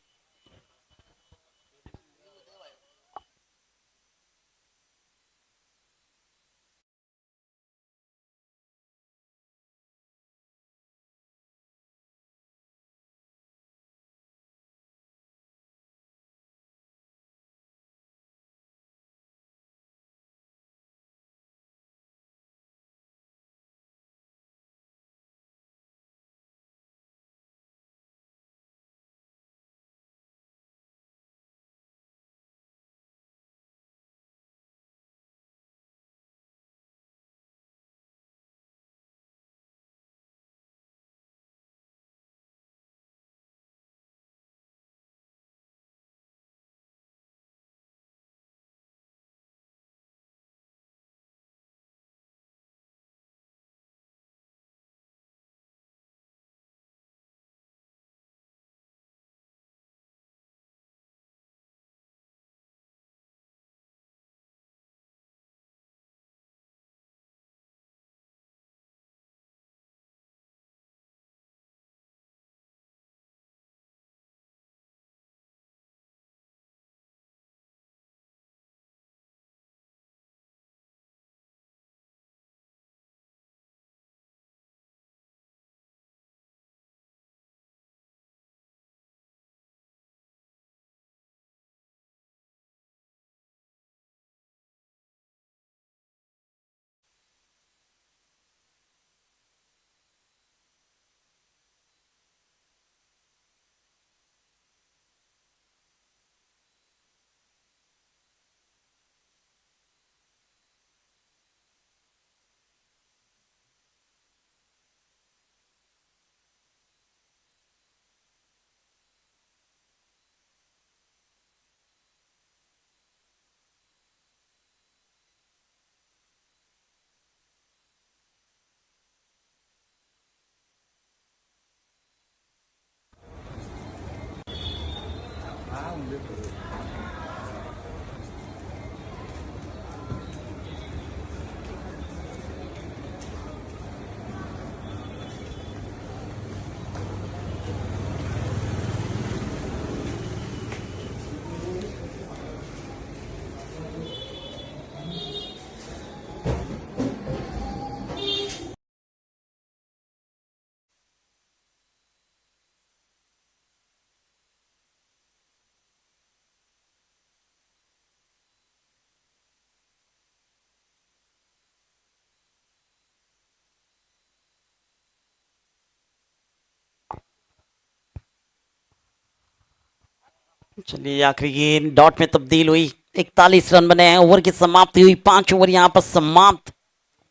चलिए आखिरी गेंद डॉट में तब्दील हुई, 41 रन बने हैं, ओवर की समाप्ति हुई, 5 ओवर यहाँ पर समाप्त,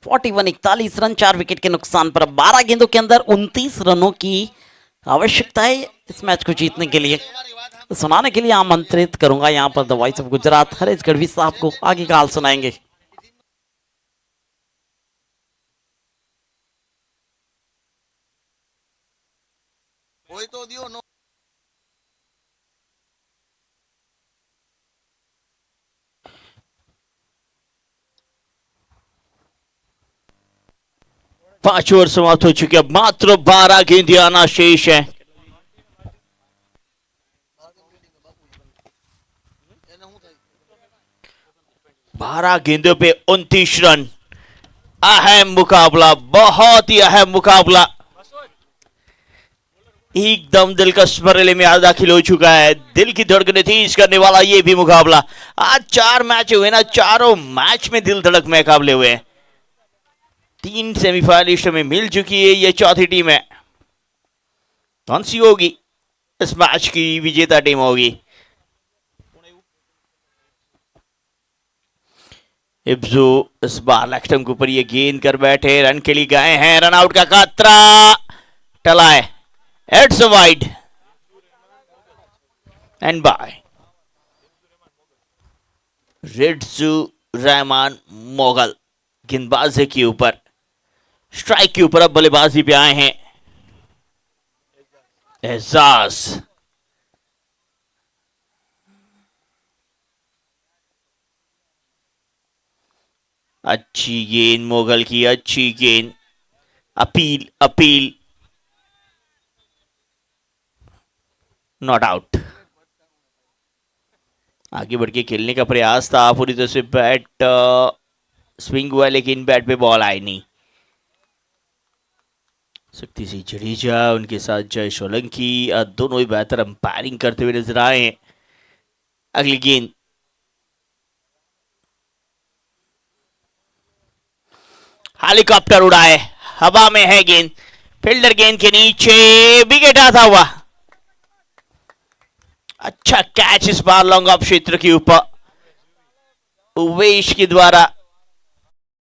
41 रन, 4 विकेट के नुकसान पर। 12 गेंदों के अंदर 29 रनों की आवश्यकता है इस मैच को जीतने के लिए। तो सुनाने के लिए आमंत्रित करूंगा यहाँ पर the voice of Gujarat Harish Gadhvi साहब को, आगे का हाल सुनाएंगे। कोई तो दियो नो 5 ओवर समाप्त हो चुके, अब मात्र 12 गेंदें आना शेष है। એને હું થાય 12 गेंदों पे 29 रन। अहम मुकाबला, बहुत ही अहम मुकाबला, एकदम दिलकश मरहले में आज दाखिल हो चुका है। दिल की धड़कनें तेज करने वाला ये भी मुकाबला। आज 4 मैच हुए ना, चारों मैच में दिल धड़क मुकाबले हुए हैं। 3 सेमीफाइनलिस्टों में मिल चुकी है ये चौथी टीम है। कौन सी होगी इस मैच की विजेता टीम होगी? इब्जू इस बार लेफ्टम के ऊपर ये गेंद कर बैठे, रन के लिए गए हैं, रन आउट का खतरा टला है, इट्स वाइड एंड बाय रिड्जू रहमान मोगल। गेंदबाजी के ऊपर, स्ट्राइक के ऊपर अब बल्लेबाजी पे आए हैं एजाज। अच्छी गेंद मोगल की, अच्छी गेंद, अपील अपील, नॉट आउट। आगे बढ़ के खेलने का प्रयास था, पूरी तरह से बैट स्विंग हुआ लेकिन बैट पे बॉल आई नहीं। शक्ति सिंह जडेजा, उनके साथ जय सोलंकी, दोनों ही बेहतर अंपायरिंग करते हुए नजर आए हैं। अगली गेंद, हेलीकॉप्टर उड़ाए, हवा में है गेंद, फील्डर गेंद के नीचे, विकेट आता हुआ। अच्छा कैच इस बार लॉन्ग ऑफ क्षेत्र के ऊपर उवेश के द्वारा।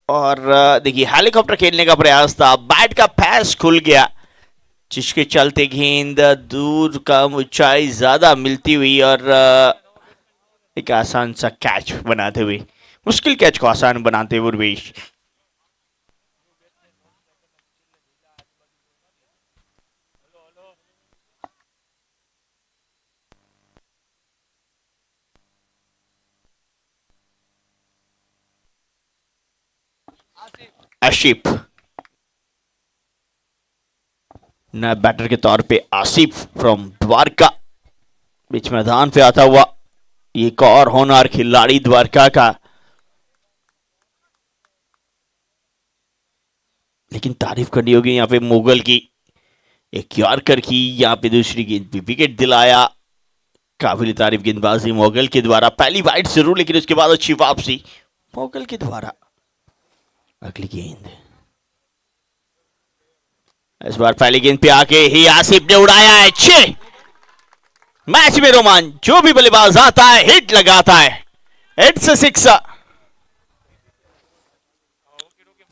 और देखिए हेलीकॉप्टर खेलने का प्रयास था, बैट का फैस खुल गया, जिसके चलते गेंद दूर कम, ऊंचाई ज्यादा मिलती हुई और एक आसान सा कैच बनाते हुए, मुश्किल कैच को आसान बनाते हुए उर्वेश। आसिफ नए बैटर के तौर पे, आसिफ फ्रॉम द्वारका बीच मैदान पे आता हुआ, एक और होनहार खिलाड़ी द्वारका का। लेकिन तारीफ करनी होगी यहाँ पे मुगल की, एक यॉर्कर की, यहाँ पे दूसरी गेंद भी विकेट दिलाया। काबिल तारीफ गेंदबाजी मुगल के द्वारा, पहली वाइड जरूर लेकिन उसके बाद अच्छी वापसी मुगल के द्वारा। अगली गेंद, इस बार पहली गेंद पे आके ही आसिफ ने उड़ाया है, 6। मैच में रोमांच, जो भी बल्लेबाज आता है हिट लगाता है, इट्स 6।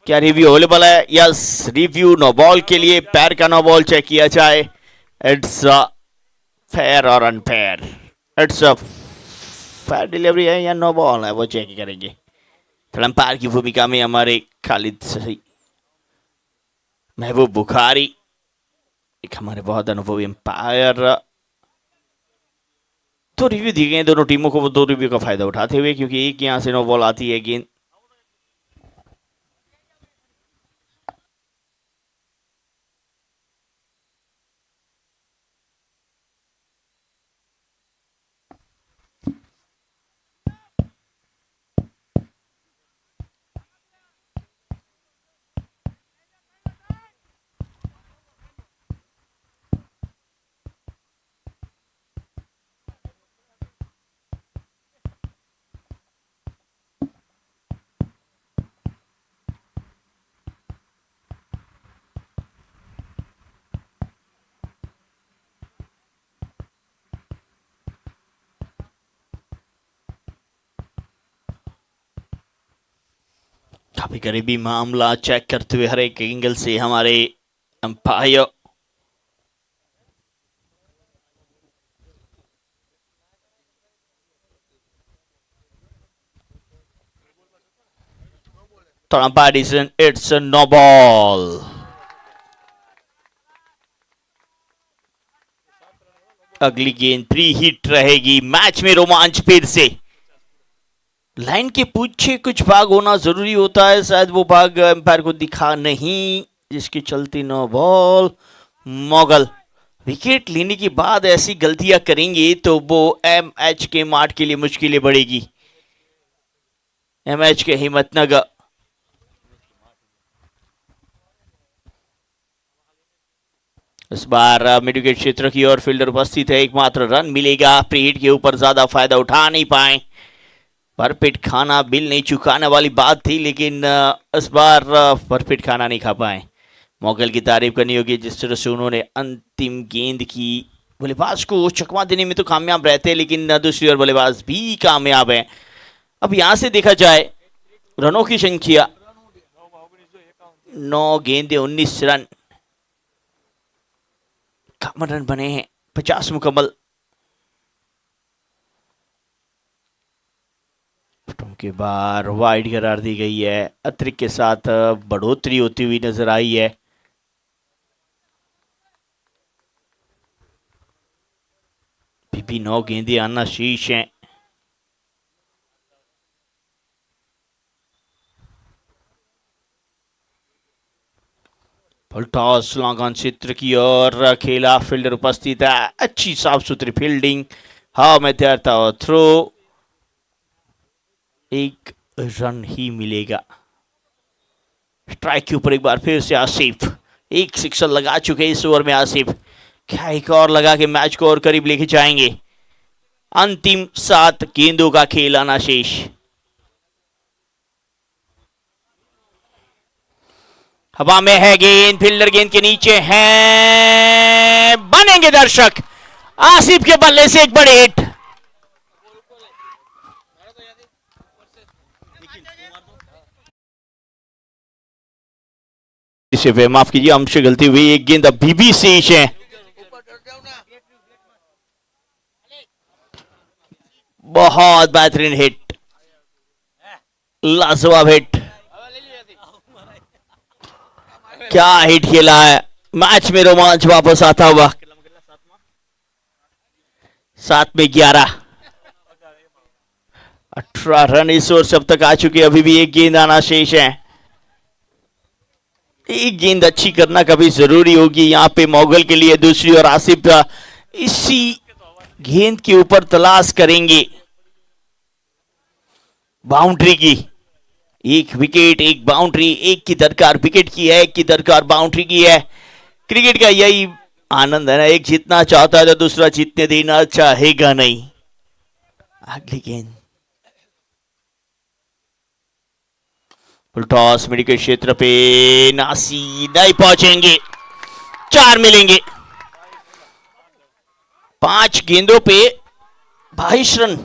क्या रिव्यू अवेलेबल है? यस, रिव्यू नो बॉल के लिए पैर का नो बॉल चेक किया जाए। इट्स फेयर और अनफेयर, इट्स फेयर डिलीवरी है या नो बॉल है वो चेक करेंगे। अंपायर की भूमिका में हमारे खालिद सही, महबूब बुखारी, एक हमारे बहुत अनुभवी अंपायर। तो रिव्यू दिए गए दोनों टीमों को, वो 2 रिव्यू का फायदा उठाते हुए, क्योंकि एक यहां से नो बॉल आती है गेंद। काफी करीबी मामला चेक करते हुए हर एक एंगल से हमारे अंपायर। तो umpire decision, it's no ball. अगली गेंद प्री हिट रहेगी। मैच में रोमांच फिर से। लाइन के पीछे कुछ भाग होना जरूरी होता है, शायद वो भाग अंपायर को दिखा नहीं, जिसके चलते नो बॉल। मोगल विकेट लेने के बाद ऐसी गलतियां करेंगे तो वो एमएच के माठ के लिए मुश्किलें बढ़ेगी। एमएच के हिम्मतनगर। इस बार मिड विकेट क्षेत्र की ओर फील्डर उपस्थित है, एकमात्र रन मिलेगा। प्री हिट के ऊपर ज्यादा फायदा उठा नहीं पाए। भरपेट खाना बिल नहीं चुकाने वाली बात थी, लेकिन इस बार भरपेट खाना नहीं खा पाए। मोगल की तारीफ करनी होगी जिस तरह से उन्होंने अंतिम गेंद की। बल्लेबाज को चकमा देने में तो कामयाब रहते हैं, लेकिन दूसरी ओर बल्लेबाज भी कामयाब है। अब यहां से देखा जाए रनों की संख्या 9 गेंदे 19 रन। कम रन बने हैं, 50 मुकम्मल। के बार वाइड करार दी गई है। अतिरिक्त के साथ बढ़ोतरी होती हुई नजर आई है। भी 9 गेंदे आना शीश हैं। टॉस लॉन्ग क्षेत्र की ओर खेला, फील्डर उपस्थित है। अच्छी साफ सुथरी फील्डिंग, हाँ में तैरता हुआ थ्रो। एक रन ही मिलेगा। स्ट्राइक के ऊपर एक बार फिर से आसिफ, एक सिक्सर लगा चुके इस ओवर में आसिफ। क्या एक और लगा के मैच को और करीब लेके जाएंगे। अंतिम 7 गेंदों का खेल आना शेष। हवा में है गेंद, फील्डर गेंद के नीचे है, बनेंगे दर्शक। आसिफ के बल्ले से एक बड़ी हिट। इसे माफ कीजिए, हमसे गलती हुई। एक गेंद अभी भी शेष है। बहुत बेहतरीन हिट, लाजवाब हिट। क्या हिट खेला है। मैच में रोमांच वापस आता हुआ। 7 में 11, 18 रन इस ओवर से अब तक आ चुके। अभी भी एक गेंद आना शेष है। एक गेंद अच्छी करना कभी जरूरी होगी यहाँ पे मोगल के लिए। दूसरी ओर आसिफ इसी गेंद के ऊपर तलाश करेंगे बाउंड्री की। एक विकेट, एक बाउंड्री, एक की दरकार विकेट की है, एक की दरकार बाउंड्री की है। क्रिकेट का यही आनंद है ना, एक जीतना चाहता है तो दूसरा जीतने देना चाहेगा नहीं। अगली गेंद टॉस मिड के क्षेत्र पे, नासी नहीं पहुंचेंगे। 4 मिलेंगे। 5 गेंदों पे 22 रन।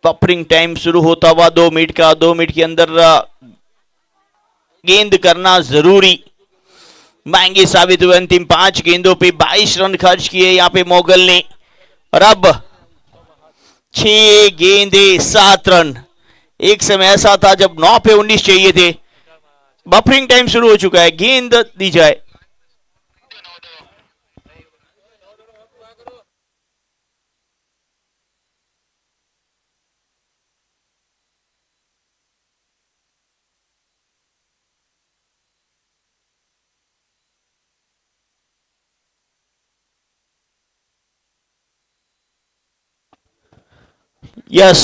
बफरिंग टाइम शुरू होता हुआ 2 मिनट का। 2 मिनट के अंदर गेंद करना जरूरी। महंगे साबित हुए अंतिम 5 गेंदों पे 22 रन खर्च किए यहाँ पे मोगल ने। और अब 6 गेंदे 7 रन। एक समय ऐसा था जब 9 पे 19 चाहिए थे। बफरिंग टाइम शुरू हो चुका है, गेंद दी जाए। यस,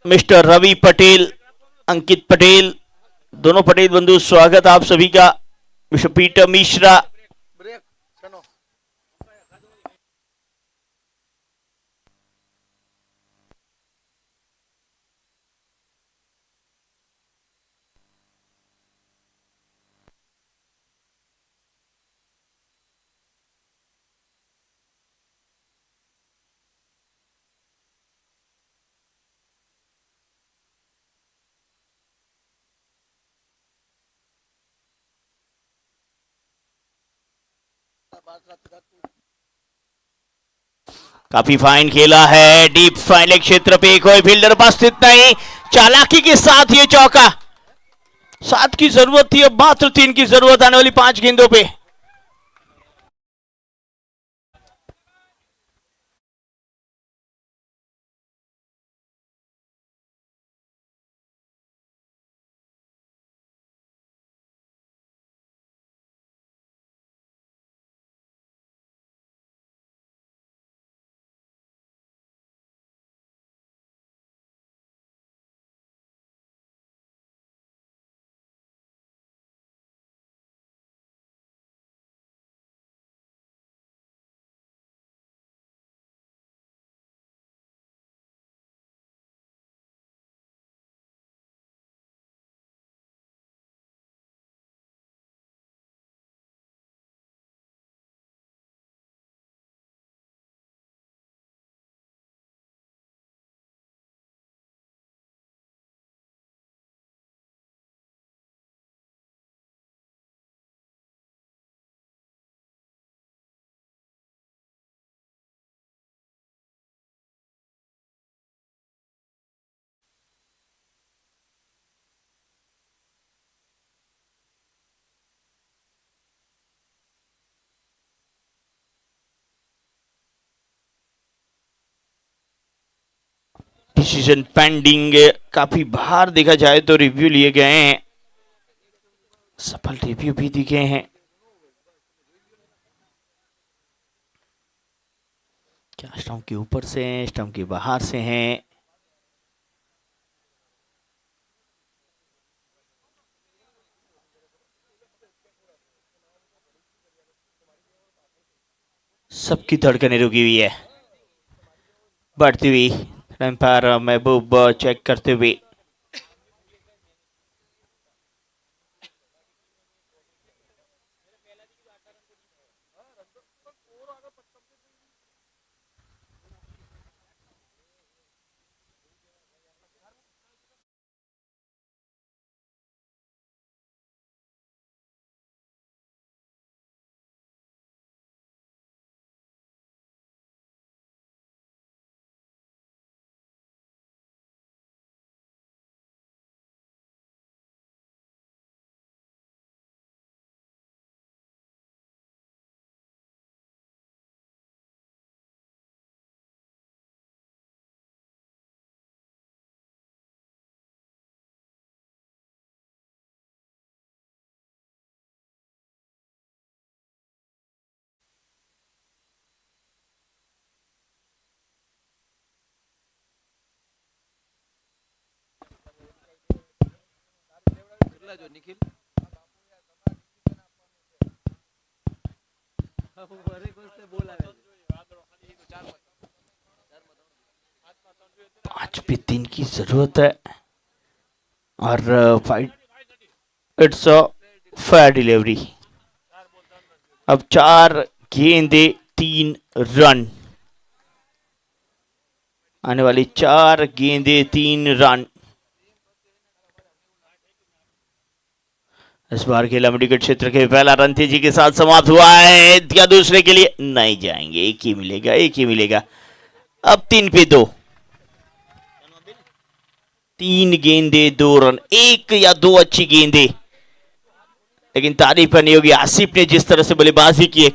मिस्टर रवि पटेल, अंकित पटेल, दोनों पटेल बंधु, स्वागत आप सभी का। मिस्टर पीटर मिश्रा, ब्रेक चलो। काफी फाइन खेला है, डीप फाइनल क्षेत्र पे कोई फील्डर उपस्थित नहीं, चालाकी के साथ ये चौका। 7 की जरूरत थी, अब मात्र 3 की जरूरत आने वाली 5 गेंदों पे। डिसीजन पेंडिंग, काफी बाहर देखा जाए तो रिव्यू लिए गए हैं, सफल रिव्यू भी दिखे हैं। क्या स्टंप के ऊपर से हैं, स्टंप के बाहर से हैं? सबकी धड़कनें रुकी हुई है, बढ़ती हुई। एम्पायर महबूब चेक करते हुए। पांच पे 3 की जरूरत है और fight it's a fair delivery. अब 4 गेंदे 3 रन, आने वाली 4 गेंदे 3 रन। इस बार खेला विकेट क्षेत्र के पहला रन तेजी के साथ समाप्त हुआ है, या दूसरे के लिए नहीं जाएंगे, एक ही मिलेगा, एक ही मिलेगा। अब 3 पे 2, 3 गेंदे 2 रन, 1 या 2 अच्छी गेंदे, लेकिन तारीफ करनी होगी आसिफ ने जिस तरह से बल्लेबाजी की है।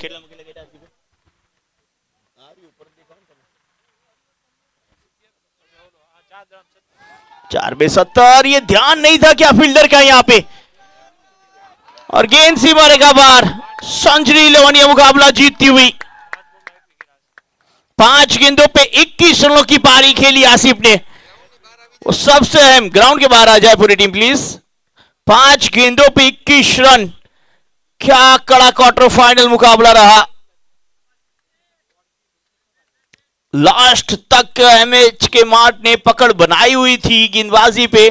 4 में 70, ये ध्यान नहीं था क्या फील्डर का यहाँ पे, और गेंद सीमा रेखा बार, सेंचुरी लेवनिया मुकाबला जीतती हुई। 5 गेंदों पे 21 रनों की पारी खेली आसिफ ने, वो सबसे अहम। ग्राउंड के बाहर आ जाए पूरी टीम प्लीज। 5 गेंदों पे 21 रन, क्या कड़ा क्वार्टर फाइनल मुकाबला रहा। लास्ट तक एमएच के मार्ट ने पकड़ बनाई हुई थी गेंदबाजी पे,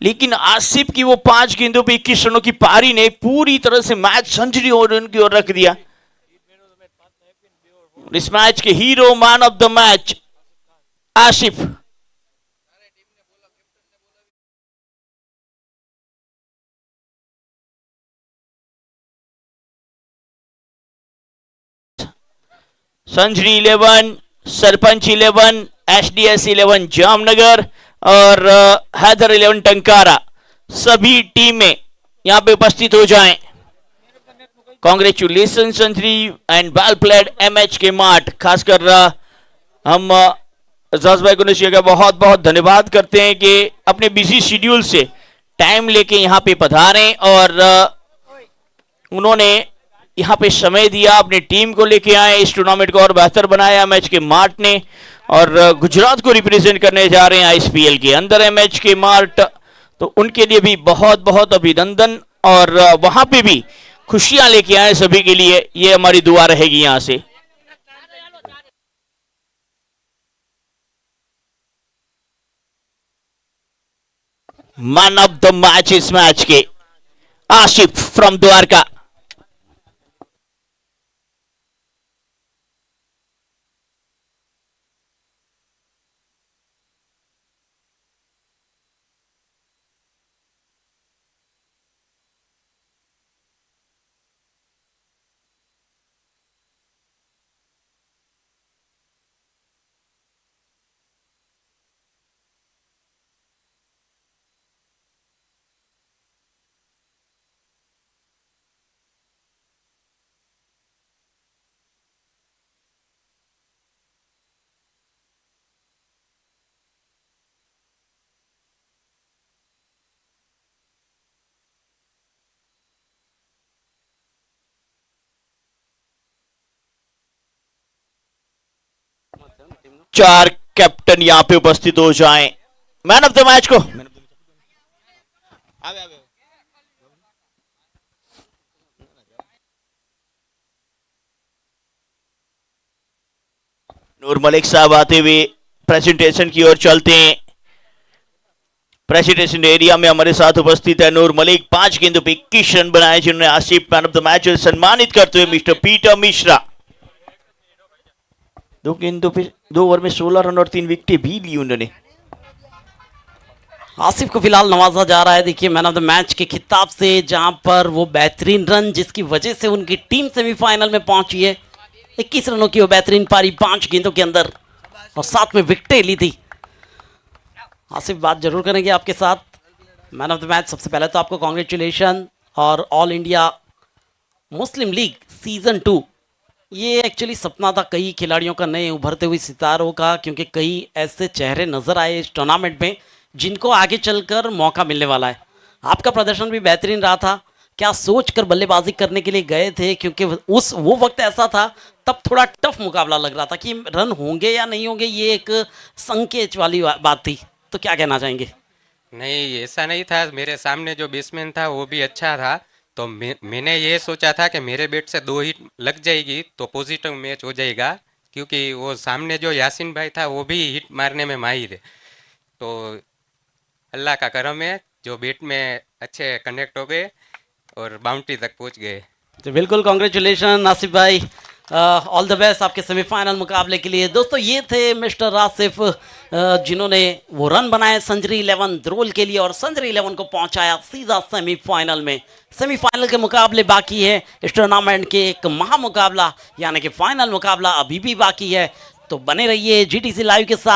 लेकिन आसिफ की वो 5 गेंदों पे 21 रनों की पारी ने पूरी तरह से मैच सेंचुरी की ओर रख दिया। इस मैच के hero, man of the match Asif. Sanjari 11, Sarpanch 11, HDS 11 Jamnagar और हैदर 11 टंकारा, सभी टीमें यहां पे उपस्थित हो जाएं। कांग्रेचुलेशन संजरी एंड वेल प्लेड एमएच के मार्ट। खासकर हम एजाज भाई गुनेशिया का बहुत बहुत धन्यवाद करते हैं कि अपने बिजी शेड्यूल से टाइम लेके यहाँ पे पधारे और उन्होंने यहाँ पे समय दिया, अपनी टीम को लेके आए, इस टूर्नामेंट को और बेहतर बनाया मैच के मार्ट ने और गुजरात को रिप्रेजेंट करने जा रहे हैं आईएसपीएल के अंदर मैच के मार्ट। तो उनके लिए भी बहुत बहुत अभिनंदन और वहां पे भी खुशियां लेके आए सभी के लिए, ये हमारी दुआ रहेगी यहां से। मैन ऑफ द मैच इस मैच के आशिफ फ्रॉम द्वारका। चार कैप्टन यहां पे उपस्थित हो जाएं मैन ऑफ द मैच को। नूर मलिक साहब आते हुए प्रेजेंटेशन की ओर चलते हैं। प्रेजेंटेशन एरिया में हमारे साथ उपस्थित है नूर मलिक। 5 गेंदों पे 21 रन बनाए जिन्होंने Asif man of the match सम्मानित करते हुए मिस्टर पीटर मिश्रा। 2 गेंदों पे 2 ओवर में 16 रन और 3 विकेटें भी ली उन्होंने। आसिफ को फिलहाल नवाजा जा रहा है देखिए मैन ऑफ द मैच के खिताब से, जहां पर वो बेहतरीन रन जिसकी वजह से उनकी टीम सेमीफाइनल में पहुंची है। 21 रनों की वो बेहतरीन पारी 5 गेंदों के अंदर और साथ में विकेटें ली थी। आसिफ बात जरूर करेंगे आपके साथ मैन ऑफ द मैच। सबसे पहले तो आपको कॉन्ग्रेचुलेशन और all India Muslim league season 2 ये एक्चुअली सपना था कई खिलाड़ियों का, नए उभरते हुए सितारों का, क्योंकि कई ऐसे चेहरे नजर आए इस टूर्नामेंट में जिनको आगे चलकर मौका मिलने वाला है। आपका प्रदर्शन भी बेहतरीन रहा था। क्या सोचकर बल्लेबाजी करने के लिए गए थे, क्योंकि वो वक्त ऐसा था तब थोड़ा टफ मुकाबला लग रहा था कि रन होंगे या नहीं होंगे, ये एक संकेत वाली बात थी। तो क्या कहना चाहेंगे? नहीं, ऐसा नहीं था। मेरे सामने जो बैट्समैन था वो भी अच्छा था, तो मैंने ये सोचा था कि मेरे बैट से 2 हिट लग जाएगी तो पॉजिटिव मैच हो जाएगा, क्योंकि वो सामने जो यासीन भाई था वो भी हिट मारने में माहिर है। तो अल्लाह का करम है, जो बैट में अच्छे कनेक्ट हो गए और बाउंड्री तक पहुंच गए। तो बिल्कुल कॉन्ग्रेचुलेशन आसिफ भाई, ऑल द बेस्ट आपके सेमीफाइनल मुकाबले के लिए। दोस्तों ये थे मिस्टर आसिफ जिन्होंने वो रन बनाए संजरी 11 द्रोल के लिए और संजरी 11 को पहुंचाया सीधा सेमीफाइनल में। सेमीफाइनल के मुकाबले बाकी है इस टूर्नामेंट के, एक महामुकाबला यानी कि फाइनल मुकाबला अभी भी बाकी है। तो बने रहिए जीटीसी लाइव के साथ।